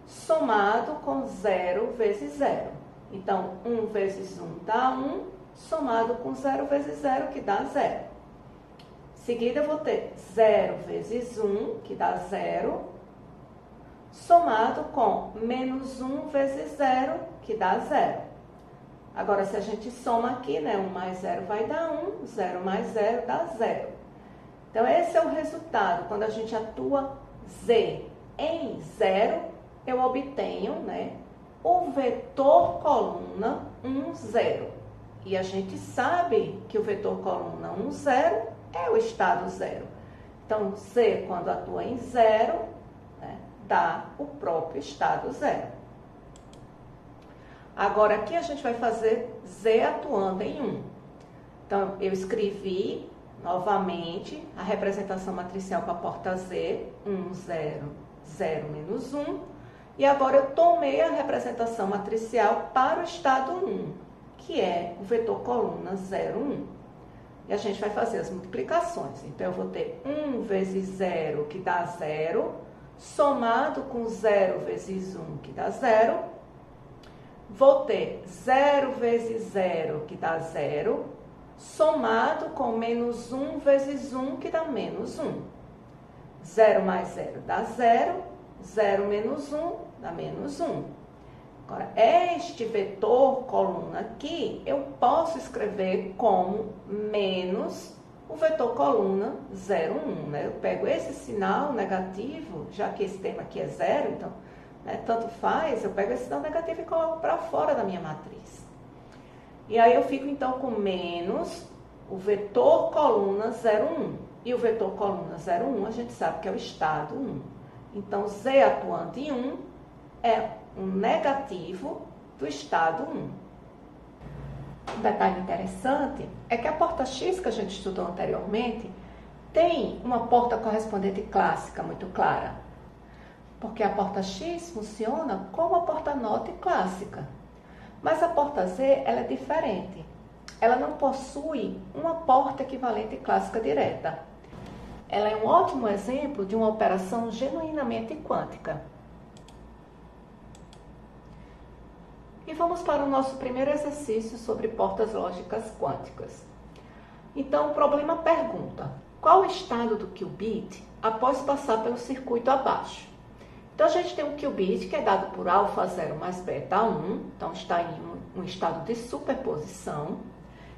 somado com 0 vezes 0. Então, 1 vezes 1 dá 1, somado com 0 vezes 0, que dá 0. Em seguida, eu vou ter 0 vezes 1, que dá 0, somado com menos 1 vezes 0, que dá 0. Agora, se a gente soma aqui, né, 1 mais 0 vai dar 1, 0 mais 0 dá 0. Então, esse é o resultado. Quando a gente atua Z em 0, eu obtenho, né, o vetor coluna 1, 0. E a gente sabe que o vetor coluna 1, 0 é o estado 0. Então, Z, quando atua em 0, né, dá o próprio estado 0. Agora, aqui a gente vai fazer Z atuando em 1. Então, eu escrevi novamente a representação matricial para a porta Z, 1, 0, 0, menos 1. E agora eu tomei a representação matricial para o estado 1, que é o vetor coluna 0, 1. E a gente vai fazer as multiplicações. Então, eu vou ter 1 vezes 0, que dá 0, somado com 0 vezes 1, que dá 0. Vou ter 0 vezes 0, que dá 0, somado com menos 1 vezes 1, que dá menos 1. 0 mais 0 dá 0, 0 menos 1 dá menos 1. Agora, este vetor coluna aqui, eu posso escrever como menos o vetor coluna 0, 1. Né? Eu pego esse sinal negativo, já que esse termo aqui é 0, então, né, tanto faz, eu pego esse sinal negativo e coloco para fora da minha matriz. E aí eu fico, então, com menos o vetor coluna 0, 1. E o vetor coluna 0, 1, a gente sabe que é o estado 1. Então, Z atuando em 1 é um negativo do estado 1. Um detalhe interessante é que a porta X que a gente estudou anteriormente tem uma porta correspondente clássica muito clara, porque a porta X funciona como a porta NOT clássica. Mas a porta Z, ela é diferente. Ela não possui uma porta equivalente clássica direta. Ela é um ótimo exemplo de uma operação genuinamente quântica. E vamos para o nosso primeiro exercício sobre portas lógicas quânticas. Então, o problema pergunta: qual o estado do qubit após passar pelo circuito abaixo? Então, a gente tem um qubit que é dado por alfa 0 mais beta 1, então está em um estado de superposição,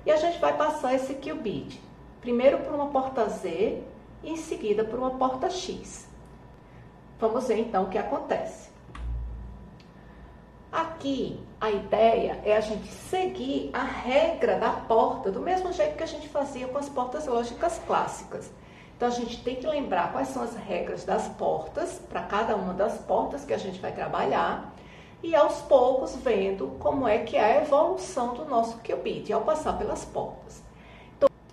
e a gente vai passar esse qubit primeiro por uma porta Z e em seguida por uma porta X. Vamos ver então o que acontece. Aqui, a ideia é a gente seguir a regra da porta do mesmo jeito que a gente fazia com as portas lógicas clássicas. Então, a gente tem que lembrar quais são as regras das portas, para cada uma das portas que a gente vai trabalhar, e aos poucos vendo como é que é a evolução do nosso qubit ao passar pelas portas.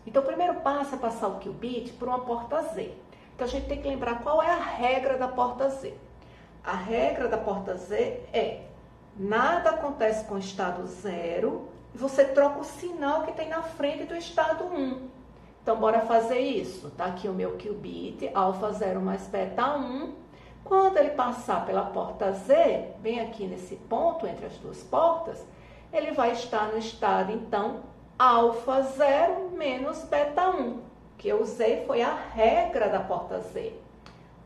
Então, o primeiro passo é passar o qubit por uma porta Z. Então, a gente tem que lembrar qual é a regra da porta Z. A regra da porta Z é: nada acontece com o estado 0 e você troca o sinal que tem na frente do estado 1. Então, bora fazer isso. Tá aqui o meu qubit, alfa 0 mais beta 1. Quando ele passar pela porta Z, bem aqui nesse ponto entre as duas portas, ele vai estar no estado, então, alfa 0 menos beta 1. Que eu usei foi a regra da porta Z.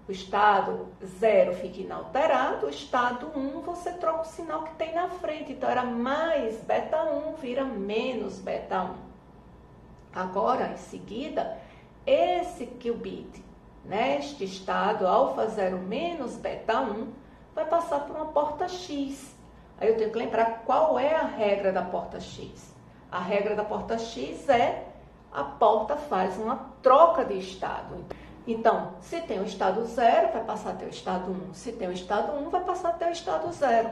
O estado 0 fica inalterado, o estado 1 você troca o sinal que tem na frente. Então, era mais beta 1, vira menos beta 1. Agora, em seguida, esse qubit, neste estado, alfa 0 menos beta 1, vai passar por uma porta X. Aí eu tenho que lembrar qual é a regra da porta X. A regra da porta X é: a porta faz uma troca de estado. Então, se tem o estado 0, vai passar a ter o estado 1. Se tem o estado 1, vai passar a ter o estado 0.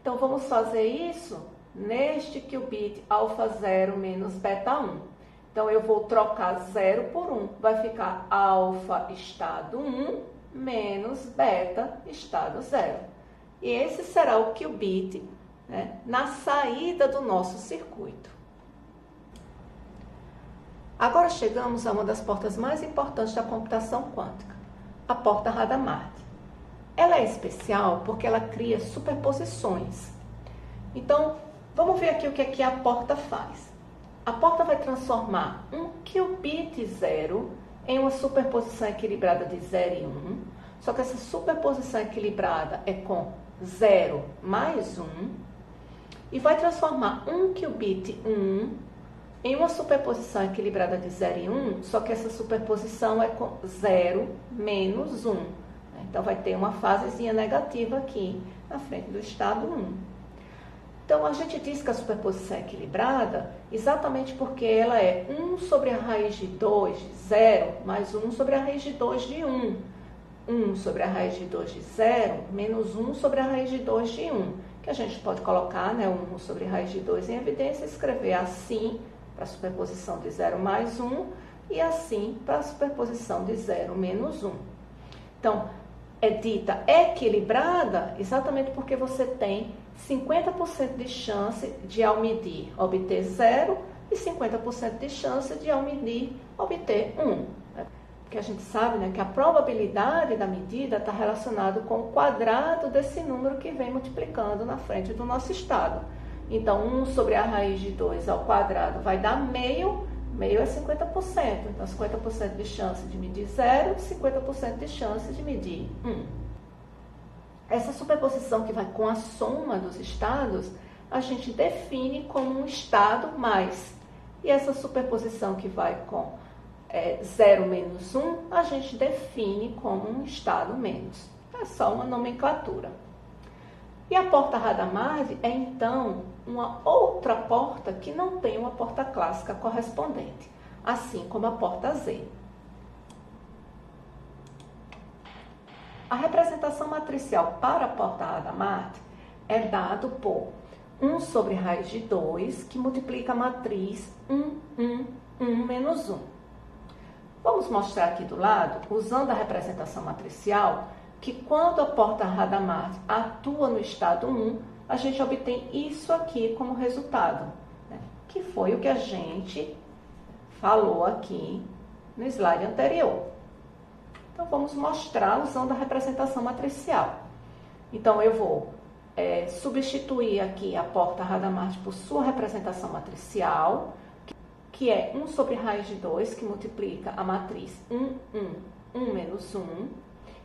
Então, vamos fazer isso neste qubit alfa 0 menos beta 1. Então, eu vou trocar 0 por 1. Vai ficar alfa estado 1 menos beta estado 0. E esse será o qubit, né, na saída do nosso circuito. Agora chegamos a uma das portas mais importantes da computação quântica, a porta Hadamard. Ela é especial porque ela cria superposições. Então, vamos ver aqui o que a porta faz. A porta vai transformar um qubit 0 em uma superposição equilibrada de 0 e 1, só que essa superposição equilibrada é com 0 mais 1, e vai transformar um qubit 1 em uma superposição equilibrada de 0 e 1, só que essa superposição é com 0 menos 1. Então, vai ter uma fasezinha negativa aqui na frente do estado 1. Então, a gente diz que a superposição é equilibrada exatamente porque ela é 1 sobre a raiz de 2 de 0 mais 1 sobre a raiz de 2 de 1. 1 sobre a raiz de 2 de 0 menos 1 sobre a raiz de 2 de 1. Que a gente pode colocar, né, 1 sobre a raiz de 2 em evidência e escrever assim para a superposição de 0 mais 1 e assim para a superposição de 0 menos 1. Então, é dita equilibrada exatamente porque você tem 50% de chance de, ao medir, obter 0 e 50% de chance de, ao medir, obter 1. Porque a gente sabe, né, que a probabilidade da medida está relacionada com o quadrado desse número que vem multiplicando na frente do nosso estado. Então, 1 sobre a raiz de 2 ao quadrado vai dar meio. Meio é 50%, então 50% de chance de medir 0, 50% de chance de medir 1. Essa superposição que vai com a soma dos estados, a gente define como um estado mais. E essa superposição que vai com 0 menos 1, a gente define como um estado menos. É só uma nomenclatura. E a porta Hadamard é, então, uma outra porta que não tem uma porta clássica correspondente, assim como a porta Z. A representação matricial para a porta Hadamard é dado por 1 sobre raiz de 2, que multiplica a matriz 1, 1, 1 menos 1. Vamos mostrar aqui do lado, usando a representação matricial, que quando a porta Hadamard atua no estado 1, a gente obtém isso aqui como resultado, né? Que foi o que a gente falou aqui no slide anterior. Então, vamos mostrar usando a representação matricial. Então, eu vou substituir aqui a porta Hadamard por sua representação matricial, que é 1 sobre raiz de 2, que multiplica a matriz 1, 1, 1 menos 1.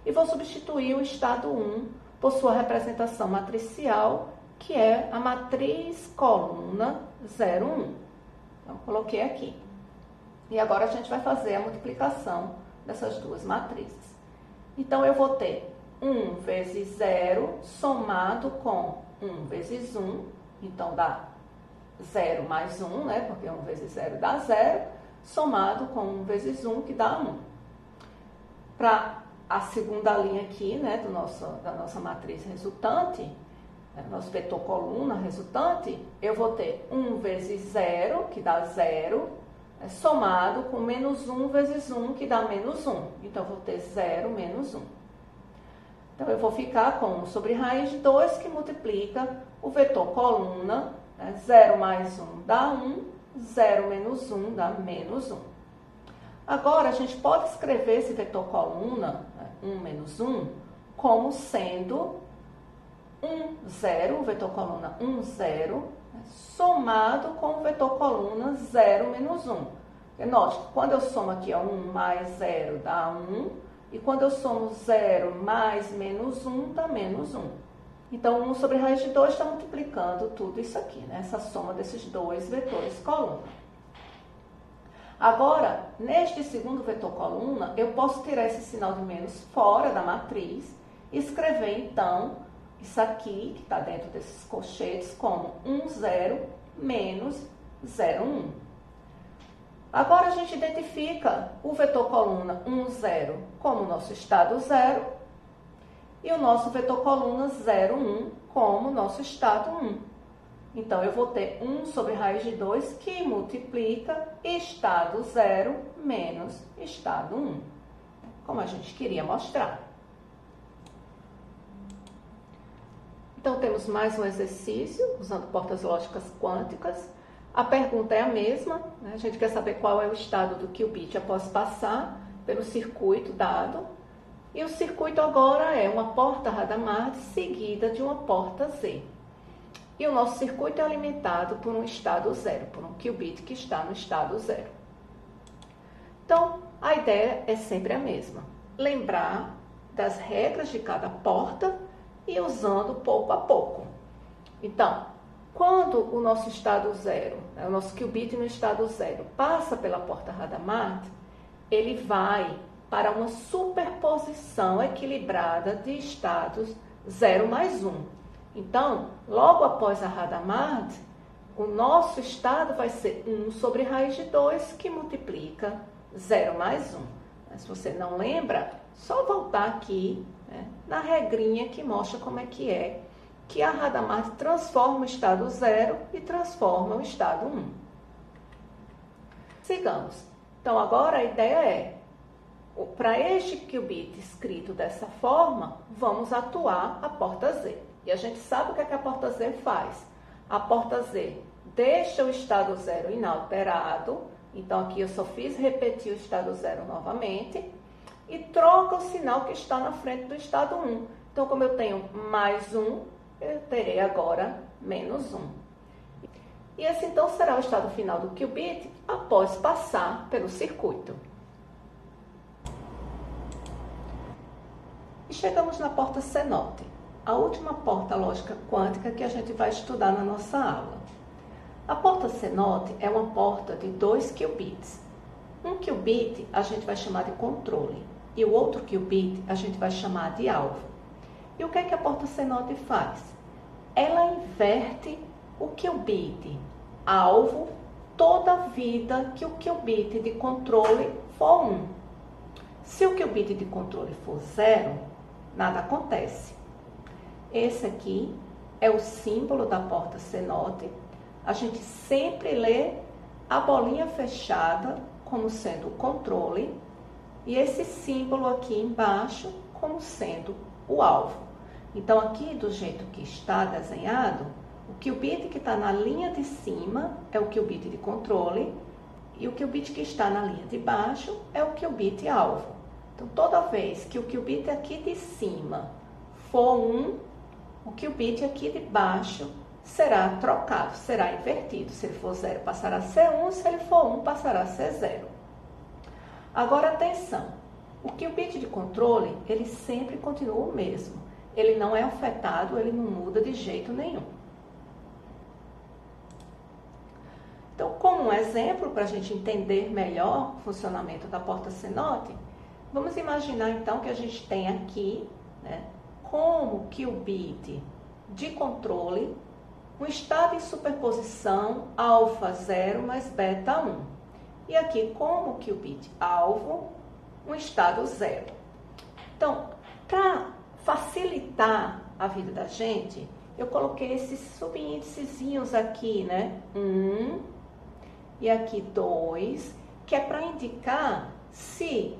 E vou substituir o estado 1 por sua representação matricial, que é a matriz coluna 0, 1. Então, coloquei aqui. E agora a gente vai fazer a multiplicação dessas duas matrizes. Então, eu vou ter 1 vezes 0 somado com 1 vezes 1. Então, dá 0 mais 1, né? Porque 1 vezes 0 dá 0. Somado com 1 vezes 1, que dá 1. Para a segunda linha aqui, né, da nossa matriz resultante, nosso vetor coluna resultante, eu vou ter 1 vezes 0, que dá 0, somado com menos 1 vezes 1, que dá menos 1. Então, eu vou ter 0 menos 1. Então, eu vou ficar com 1 sobre raiz de 2, que multiplica o vetor coluna, né, 0 mais 1 dá 1, 0 menos 1 dá menos 1. Agora, a gente pode escrever esse vetor coluna, 1 menos 1, como sendo 1, 0, o vetor coluna 1, 0, somado com o vetor coluna 0 menos 1. Porque, note que quando eu somo aqui 1 mais 0 dá 1, e quando eu somo 0 mais menos 1 dá menos 1. Então, 1 sobre raiz de 2 está multiplicando tudo isso aqui, né? Essa soma desses dois vetores coluna. Agora, neste segundo vetor coluna, eu posso tirar esse sinal de menos fora da matriz e escrever, então, isso aqui, que está dentro desses colchetes, como 1, 0 menos 0, 1. Agora, a gente identifica o vetor coluna 1, 0 como nosso estado 0 e o nosso vetor coluna 0, 1 como nosso estado 1. Então, eu vou ter 1 sobre raiz de 2, que multiplica estado 0 menos estado 1, como a gente queria mostrar. Então, temos mais um exercício, usando portas lógicas quânticas. A pergunta é a mesma, né? A gente quer saber qual é o estado do qubit após passar pelo circuito dado. E o circuito agora é uma porta Hadamard seguida de uma porta Z. E o nosso circuito é alimentado por um estado 0, por um qubit que está no estado 0. Então, a ideia é sempre a mesma. Lembrar das regras de cada porta e usando pouco a pouco. Então, Quando o nosso estado zero, o nosso qubit no estado zero, passa pela porta Hadamard, ele vai para uma superposição equilibrada de estados 0 mais 1. Então, logo após a Hadamard, o nosso estado vai ser 1 sobre raiz de 2, que multiplica 0 mais 1. Mas, se você não lembra, só voltar aqui, né, na regrinha que mostra como é que a Hadamard transforma o estado 0 e transforma o estado 1. Sigamos. Então, agora a ideia é, para este qubit escrito dessa forma, vamos atuar a porta Z. E a gente sabe o que a porta Z faz. A porta Z deixa o estado 0 inalterado, então aqui eu só fiz repetir o estado 0 novamente, e troca o sinal que está na frente do estado 1. Então, como eu tenho mais 1, eu terei agora menos 1. E esse então será o estado final do qubit após passar pelo circuito. E chegamos na porta CNOT, a última porta lógica quântica que a gente vai estudar na nossa aula. A porta CNOT é uma porta de 2 qubits. Um qubit a gente vai chamar de controle e o outro qubit a gente vai chamar de alvo. E o que é que a porta CNOT faz? Ela inverte o qubit alvo toda a vida que o qubit de controle for 1. Se o qubit de controle for 0, nada acontece. Esse aqui é o símbolo da porta CNOT. A gente sempre lê a bolinha fechada como sendo o controle e esse símbolo aqui embaixo como sendo o alvo. Então, aqui do jeito que está desenhado, o qubit que está na linha de cima é o qubit de controle e o qubit que está na linha de baixo é o qubit alvo. Então, toda vez que o qubit aqui de cima for 1, o qubit aqui de baixo será trocado, será invertido. Se ele for 0, passará a ser 1, se ele for 1, passará a ser 0. Agora, atenção, o qubit de controle, ele sempre continua o mesmo. Ele não é afetado, ele não muda de jeito nenhum. Então, como um exemplo, para a gente entender melhor o funcionamento da porta CNOT, vamos imaginar então que a gente tem aqui, né, como qubit de controle, um estado em superposição alfa 0 mais beta 1. E aqui, como qubit alvo, um estado 0. Então, para facilitar a vida da gente, eu coloquei esses subíndicezinhos aqui, né? 1 e aqui 2, que é para indicar se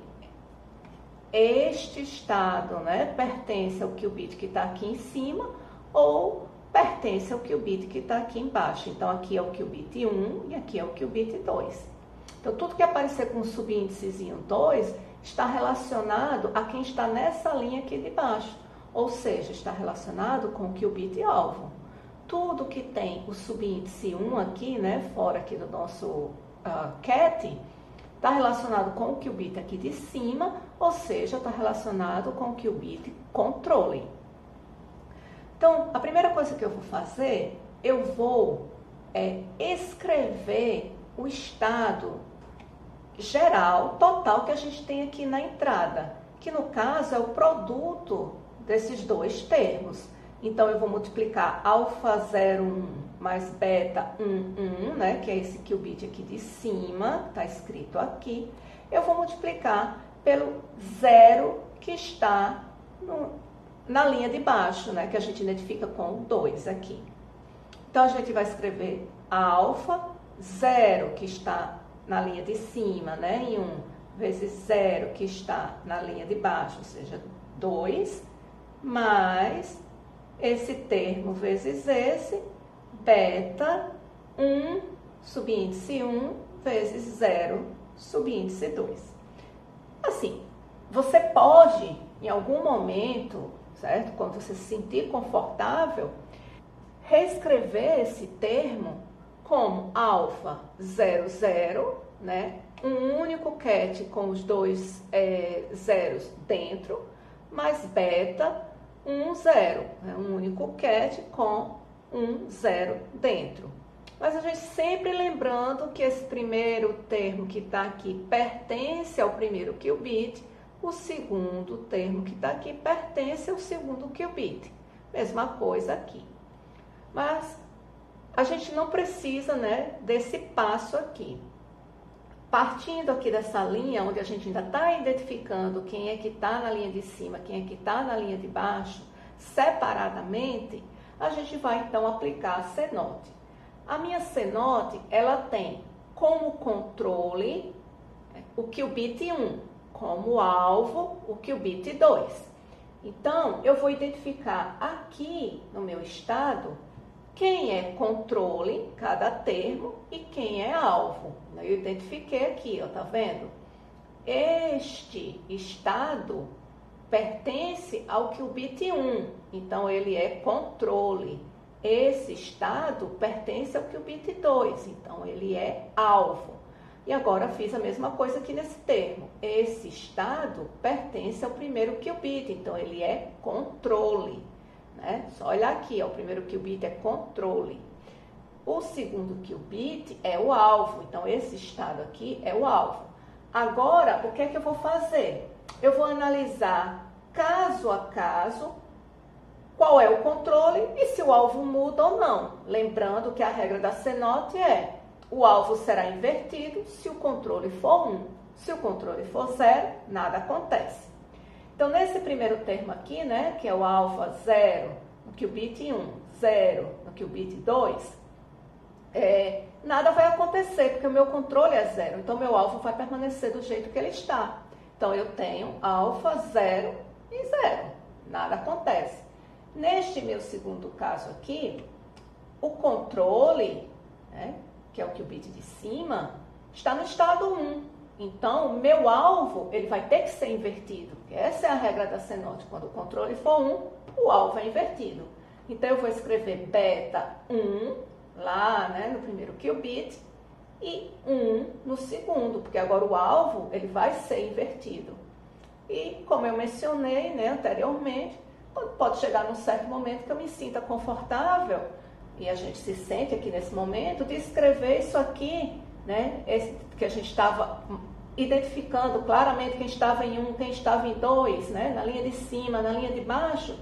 este estado, né, pertence ao qubit que está aqui em cima ou pertence ao qubit que está aqui embaixo. Então, aqui é o qubit 1 e aqui é o qubit 2. Então, tudo que aparecer com o subíndicezinho 2 está relacionado a quem está nessa linha aqui de baixo, ou seja, está relacionado com o qubit alvo. Tudo que tem o subíndice 1 aqui, né, fora aqui do nosso cat, está relacionado com o qubit aqui de cima, ou seja, está relacionado com o qubit controle. Então, a primeira coisa que eu vou fazer, eu vou escrever o estado geral, total, que a gente tem aqui na entrada, que no caso é o produto desses dois termos. Então, eu vou multiplicar alfa 0, 1 mais beta 1, 1, né, que é esse qubit aqui de cima, está escrito aqui. Eu vou multiplicar pelo 0 que está na linha de baixo, né, que a gente identifica com o 2 aqui. Então, a gente vai escrever alfa 0 que está na linha de cima, né, em 1, vezes 0 que está na linha de baixo, ou seja, 2, mais esse termo vezes esse, beta 1, subíndice 1, vezes 0, subíndice 2. Assim, você pode, em algum momento, certo? Quando você se sentir confortável, reescrever esse termo como alfa 0, 0, né? Um único cat com os dois zeros dentro, mais beta 1, 0, né? Um único cat com um zero dentro. Mas a gente sempre lembrando que esse primeiro termo que está aqui pertence ao primeiro qubit, o segundo termo que está aqui pertence ao segundo qubit. Mesma coisa aqui. Mas a gente não precisa, né, desse passo aqui. Partindo aqui dessa linha, onde a gente ainda está identificando quem é que está na linha de cima, quem é que está na linha de baixo, separadamente, a gente vai então aplicar a CNOT. A minha CNOT, ela tem como controle o qubit 1, como alvo o qubit 2. Então, eu vou identificar aqui no meu estado quem é controle, cada termo, e quem é alvo. Eu identifiquei aqui, ó, tá vendo? Este estado pertence ao qubit 1, então ele é controle. Esse estado pertence ao qubit 2, então ele é alvo. E agora fiz a mesma coisa aqui nesse termo. Esse estado pertence ao primeiro qubit, então ele é controle. Né? Só olhar aqui, ó, o primeiro qubit é controle. O segundo qubit é o alvo, então esse estado aqui é o alvo. Agora, o que é que eu vou fazer? Eu vou analisar caso a caso qual é o controle e se o alvo muda ou não. Lembrando que a regra da CNOT é: o alvo será invertido se o controle for 1. Se o controle for 0, nada acontece. Então, nesse primeiro termo aqui, né, que é o alfa 0 no qubit 1, 0 no qubit 2, nada vai acontecer, porque o meu controle é 0. Então, meu alvo vai permanecer do jeito que ele está. Então, eu tenho alfa 0 e 0. Nada acontece. Neste meu segundo caso aqui, o controle, né, que é o qubit de cima, está no estado 1. Então, o meu alvo, ele vai ter que ser invertido. Essa é a regra da CNOT. Quando o controle for 1, o alvo é invertido. Então, eu vou escrever beta 1 lá, né, no primeiro qubit e 1 no segundo, porque agora o alvo, ele vai ser invertido. E, como eu mencionei, né, anteriormente, pode chegar num certo momento que eu me sinta confortável, e a gente se sente aqui nesse momento, de escrever isso aqui, né, que a gente estava identificando claramente quem estava em 1, quem estava em 2, né, na linha de cima, na linha de baixo,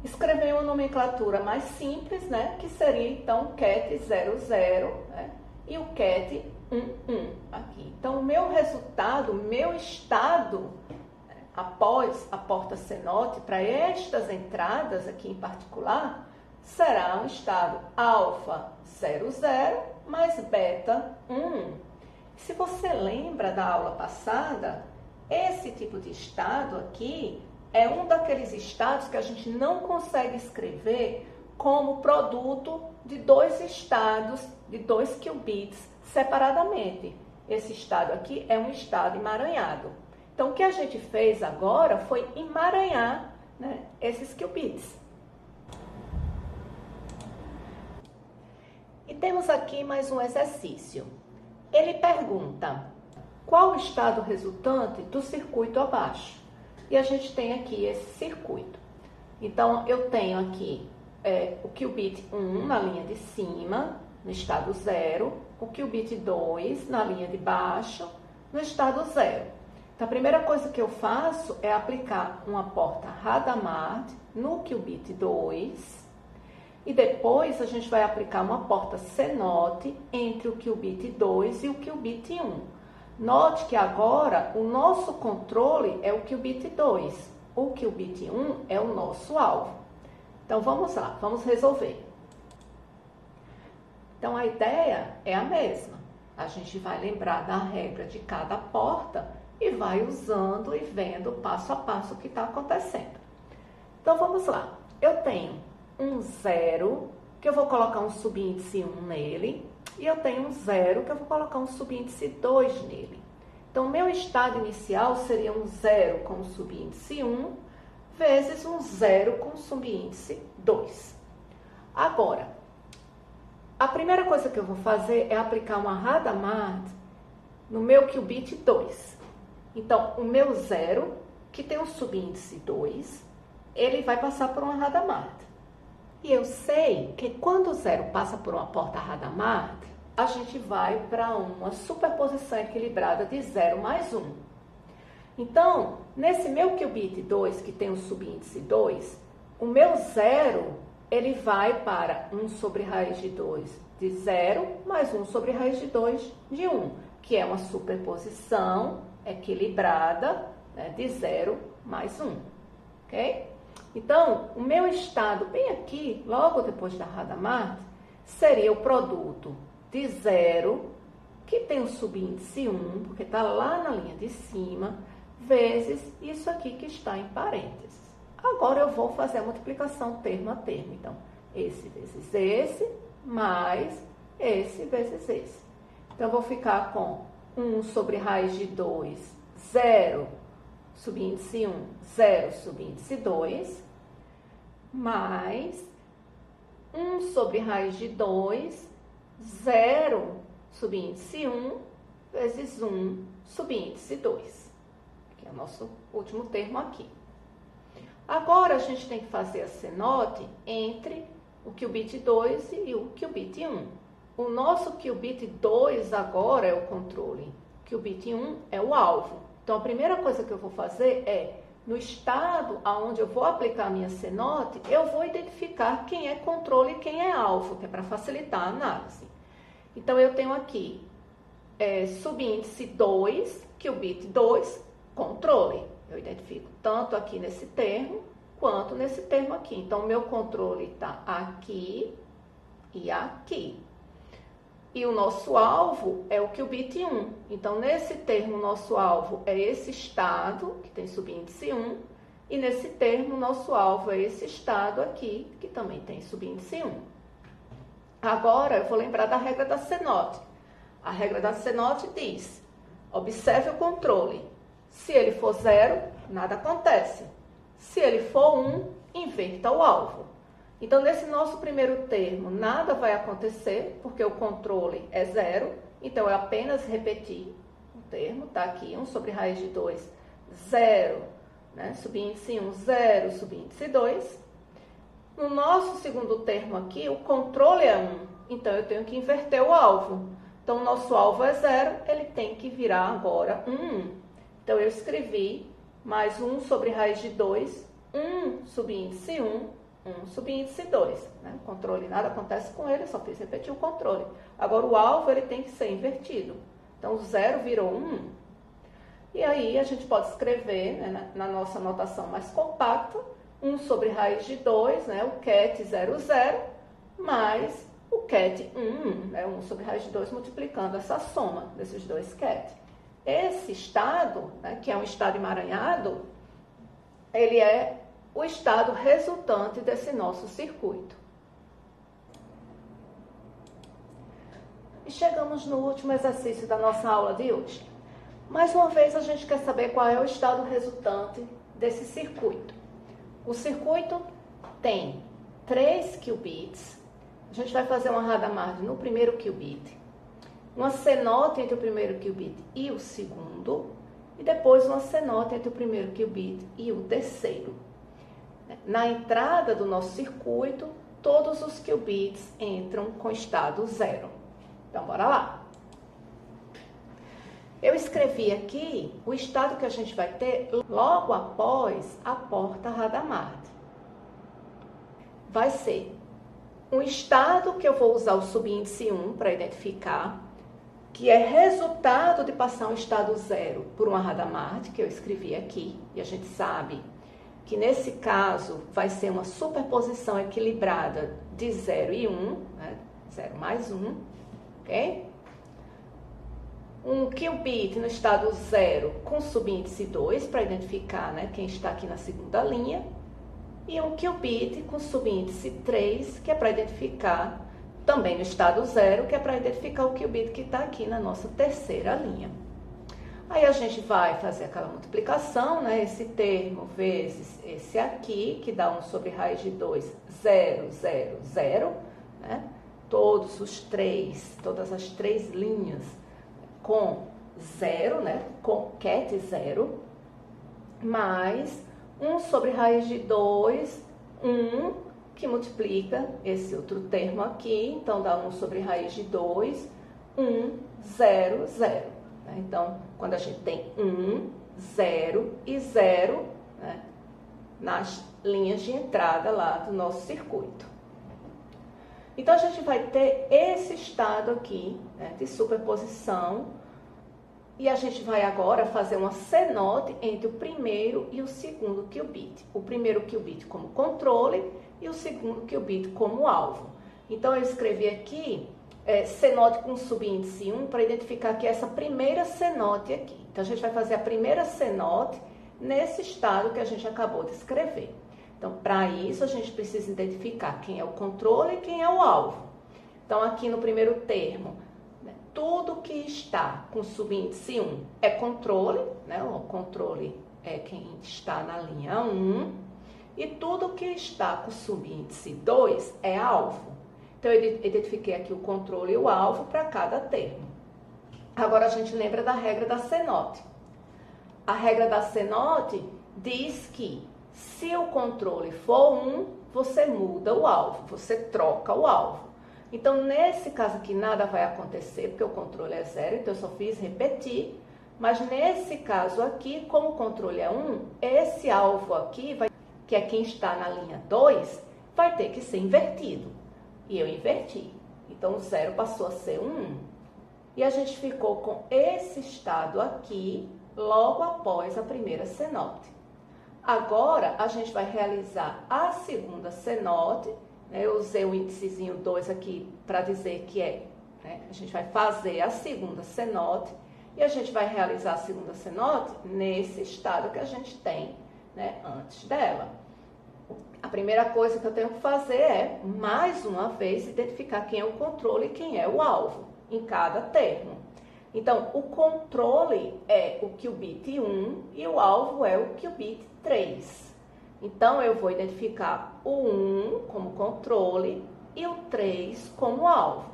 escrever uma nomenclatura mais simples, né, que seria então CAT 00, né, e o CAT 11 aqui. Então, o meu resultado, o meu estado, após a porta CNOT, para estas entradas aqui em particular, será um estado alfa 00 mais beta 1. Se você lembra da aula passada, esse tipo de estado aqui é um daqueles estados que a gente não consegue escrever como produto de dois estados, de dois qubits separadamente. Esse estado aqui é um estado emaranhado. Então, o que a gente fez agora foi emaranhar, né, esses qubits. E temos aqui mais um exercício. Ele pergunta: qual o estado resultante do circuito abaixo? E a gente tem aqui esse circuito. Então, eu tenho aqui o qubit 1 na linha de cima, no estado 0, o qubit 2 na linha de baixo, no estado 0. Então, a primeira coisa que eu faço é aplicar uma porta Hadamard no qubit 2, e depois a gente vai aplicar uma porta CNOT entre o qubit 2 e o qubit 1. Note que agora o nosso controle é o qubit 2, o qubit 1 é o nosso alvo. Então, vamos lá, vamos resolver. Então, a ideia é a mesma. A gente vai lembrar da regra de cada porta e vai usando e vendo passo a passo o que está acontecendo. Então, vamos lá. Eu tenho um 0, que eu vou colocar um subíndice 1 nele, e eu tenho um 0, que eu vou colocar um subíndice 2 nele. Então, o meu estado inicial seria um 0 com subíndice 1, vezes um 0 com subíndice 2. Agora, a primeira coisa que eu vou fazer é aplicar uma Hadamard no meu qubit 2. Então, o meu 0, que tem um subíndice 2, ele vai passar por uma Hadamard. E eu sei que quando o zero passa por uma porta Hadamard, a gente vai para uma superposição equilibrada de 0 mais 1. Então, nesse meu qubit 2, que tem o subíndice 2, o meu zero, ele vai para 1 sobre raiz de 2 de 0, mais 1 sobre raiz de 2 de 1, que é uma superposição equilibrada, né, de 0 mais 1, ok? Então, o meu estado bem aqui, logo depois da Hadamard, seria o produto de 0, que tem o subíndice 1, porque está lá na linha de cima, vezes isso aqui que está em parênteses. Agora eu vou fazer a multiplicação termo a termo. Então, esse vezes esse, mais esse vezes esse. Então, eu vou ficar com 1 sobre raiz de 2, 0, subíndice 1, 0, subíndice 2, mais 1 sobre raiz de 2, 0, subíndice 1, vezes 1, subíndice 2, que é o nosso último termo aqui. Agora, a gente tem que fazer a senote entre o qubit 2 e o qubit 1. O nosso qubit 2 agora é o controle, o qubit 1 é o alvo. Então, a primeira coisa que eu vou fazer é, no estado onde eu vou aplicar a minha senote, eu vou identificar quem é controle e quem é alvo, que é para facilitar a análise. Então, eu tenho aqui subíndice 2, qubit 2, controle. Eu identifico tanto aqui nesse termo, quanto nesse termo aqui. Então, o meu controle está aqui e aqui. E o nosso alvo é o qubit 1. Então, nesse termo, o nosso alvo é esse estado, que tem subíndice 1. E nesse termo, o nosso alvo é esse estado aqui, que também tem subíndice 1. Agora, eu vou lembrar da regra da senote. A regra da senote diz, observe o controle. Se ele for 0, nada acontece. Se ele for 1, inverta o alvo. Então, nesse nosso primeiro termo, nada vai acontecer, porque o controle é 0. Então, eu apenas repetir o termo, tá aqui, 1 sobre raiz de 2, 0, né? Subíndice 1, 0, subíndice 2. No nosso segundo termo aqui, o controle é 1. Então, eu tenho que inverter o alvo. Então, o nosso alvo é 0, ele tem que virar agora 1. Então, eu escrevi mais 1 sobre raiz de 2, 1 subíndice 1, 1 subíndice 2. Né? O controle, nada acontece com ele, só fiz repetir o controle. Agora, o alvo ele tem que ser invertido. Então, o 0 virou 1. E aí, a gente pode escrever, né, na nossa notação mais compacta, 1 sobre raiz de 2, né, o ket 0, 0, mais o ket 1, né, 1 sobre raiz de 2, multiplicando essa soma desses dois ket. Esse estado, né, que é um estado emaranhado, ele é o estado resultante desse nosso circuito. E chegamos no último exercício da nossa aula de hoje. Mais uma vez, a gente quer saber qual é o estado resultante desse circuito. O circuito tem 3 qubits. A gente vai fazer uma Hadamard no primeiro qubit, uma senote entre o primeiro qubit e o segundo, e depois uma senote entre o primeiro qubit e o terceiro. Na entrada do nosso circuito, todos os qubits entram com estado 0. Então, bora lá. Eu escrevi aqui o estado que a gente vai ter logo após a porta Hadamard. Vai ser um estado que eu vou usar o subíndice 1 para identificar, que é resultado de passar um estado 0 por uma Hadamard, que eu escrevi aqui, e a gente sabe que nesse caso vai ser uma superposição equilibrada de 0 e 1, né? 0 mais 1, ok? Um qubit no estado 0 com subíndice 2, para identificar, né, quem está aqui na segunda linha, e um qubit com subíndice 3, que é para identificar também no estado 0, que é para identificar o qubit que está aqui na nossa terceira linha. Aí a gente vai fazer aquela multiplicação, né? Esse termo vezes esse aqui, que dá 1 sobre raiz de 2, 0, 0, 0, né? Todas as três linhas com 0, né? Com ket 0, mais 1 sobre raiz de 2, 1, que multiplica esse outro termo aqui, então dá 1 sobre raiz de 2, 1, 0, 0. Então, quando a gente tem 1, 0 e 0, né, nas linhas de entrada lá do nosso circuito. Então, a gente vai ter esse estado aqui, né, de superposição, e a gente vai agora fazer uma C-note entre o primeiro e o segundo qubit. O primeiro qubit como controle e o segundo qubit como alvo. Então, eu escrevi aqui C-note com subíndice 1 para identificar que essa primeira C-note aqui. Então, a gente vai fazer a primeira C-note nesse estado que a gente acabou de escrever. Então, para isso, a gente precisa identificar quem é o controle e quem é o alvo. Então, aqui no primeiro termo, né, tudo que está com subíndice 1 é controle, né? O controle é quem está na linha 1, e tudo que está com subíndice 2 é alvo. Então, eu identifiquei aqui o controle e o alvo para cada termo. Agora, a gente lembra da regra da C-note. A regra da C-note diz que se o controle for 1, você muda o alvo, você troca o alvo. Então, nesse caso aqui, nada vai acontecer, porque o controle é 0, então eu só fiz repetir. Mas nesse caso aqui, como o controle é 1, esse alvo aqui, que é quem está na linha 2, vai ter que ser invertido. E eu inverti. Então, o 0 passou a ser 1. E a gente ficou com esse estado aqui, logo após a primeira C-note. Agora, a gente vai realizar a segunda C-note, né? Eu usei o índicezinho 2 aqui para dizer que né? A gente vai fazer a segunda C-note e a gente vai realizar a segunda C-note nesse estado que a gente tem, né, antes dela. A primeira coisa que eu tenho que fazer é, mais uma vez, identificar quem é o controle e quem é o alvo em cada termo. Então, o controle é o qubit 1 e o alvo é o qubit 3. Então, eu vou identificar o 1 como controle e o 3 como alvo.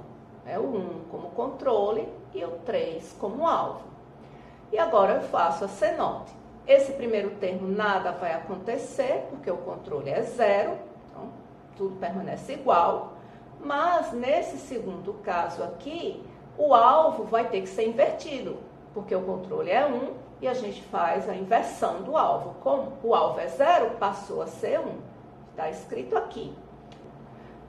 O 1 como controle e o 3 como alvo. E agora eu faço a C-note. Esse primeiro termo nada vai acontecer, porque o controle é 0, então tudo permanece igual. Mas nesse segundo caso aqui, o alvo vai ter que ser invertido, porque o controle é 1 e a gente faz a inversão do alvo. Como o alvo é 0, passou a ser 1. Está escrito aqui.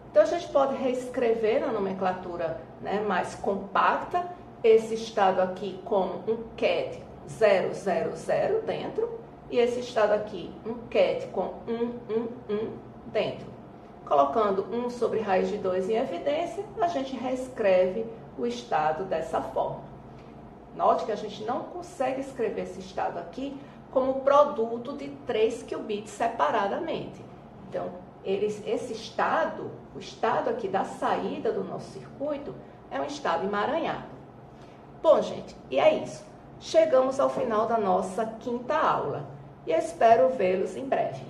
Então, a gente pode reescrever na nomenclatura, né, mais compacta esse estado aqui como um QET 0, 0, 0 dentro e esse estado aqui, um QET com 1, 1, 1 dentro. Colocando 1 sobre raiz de 2 em evidência, a gente reescreve o estado dessa forma. Note que a gente não consegue escrever esse estado aqui como produto de 3 qubits separadamente. Então, esse estado, o estado aqui da saída do nosso circuito, é um estado emaranhado. Bom, gente, e é isso. Chegamos ao final da nossa quinta aula e eu espero vê-los em breve.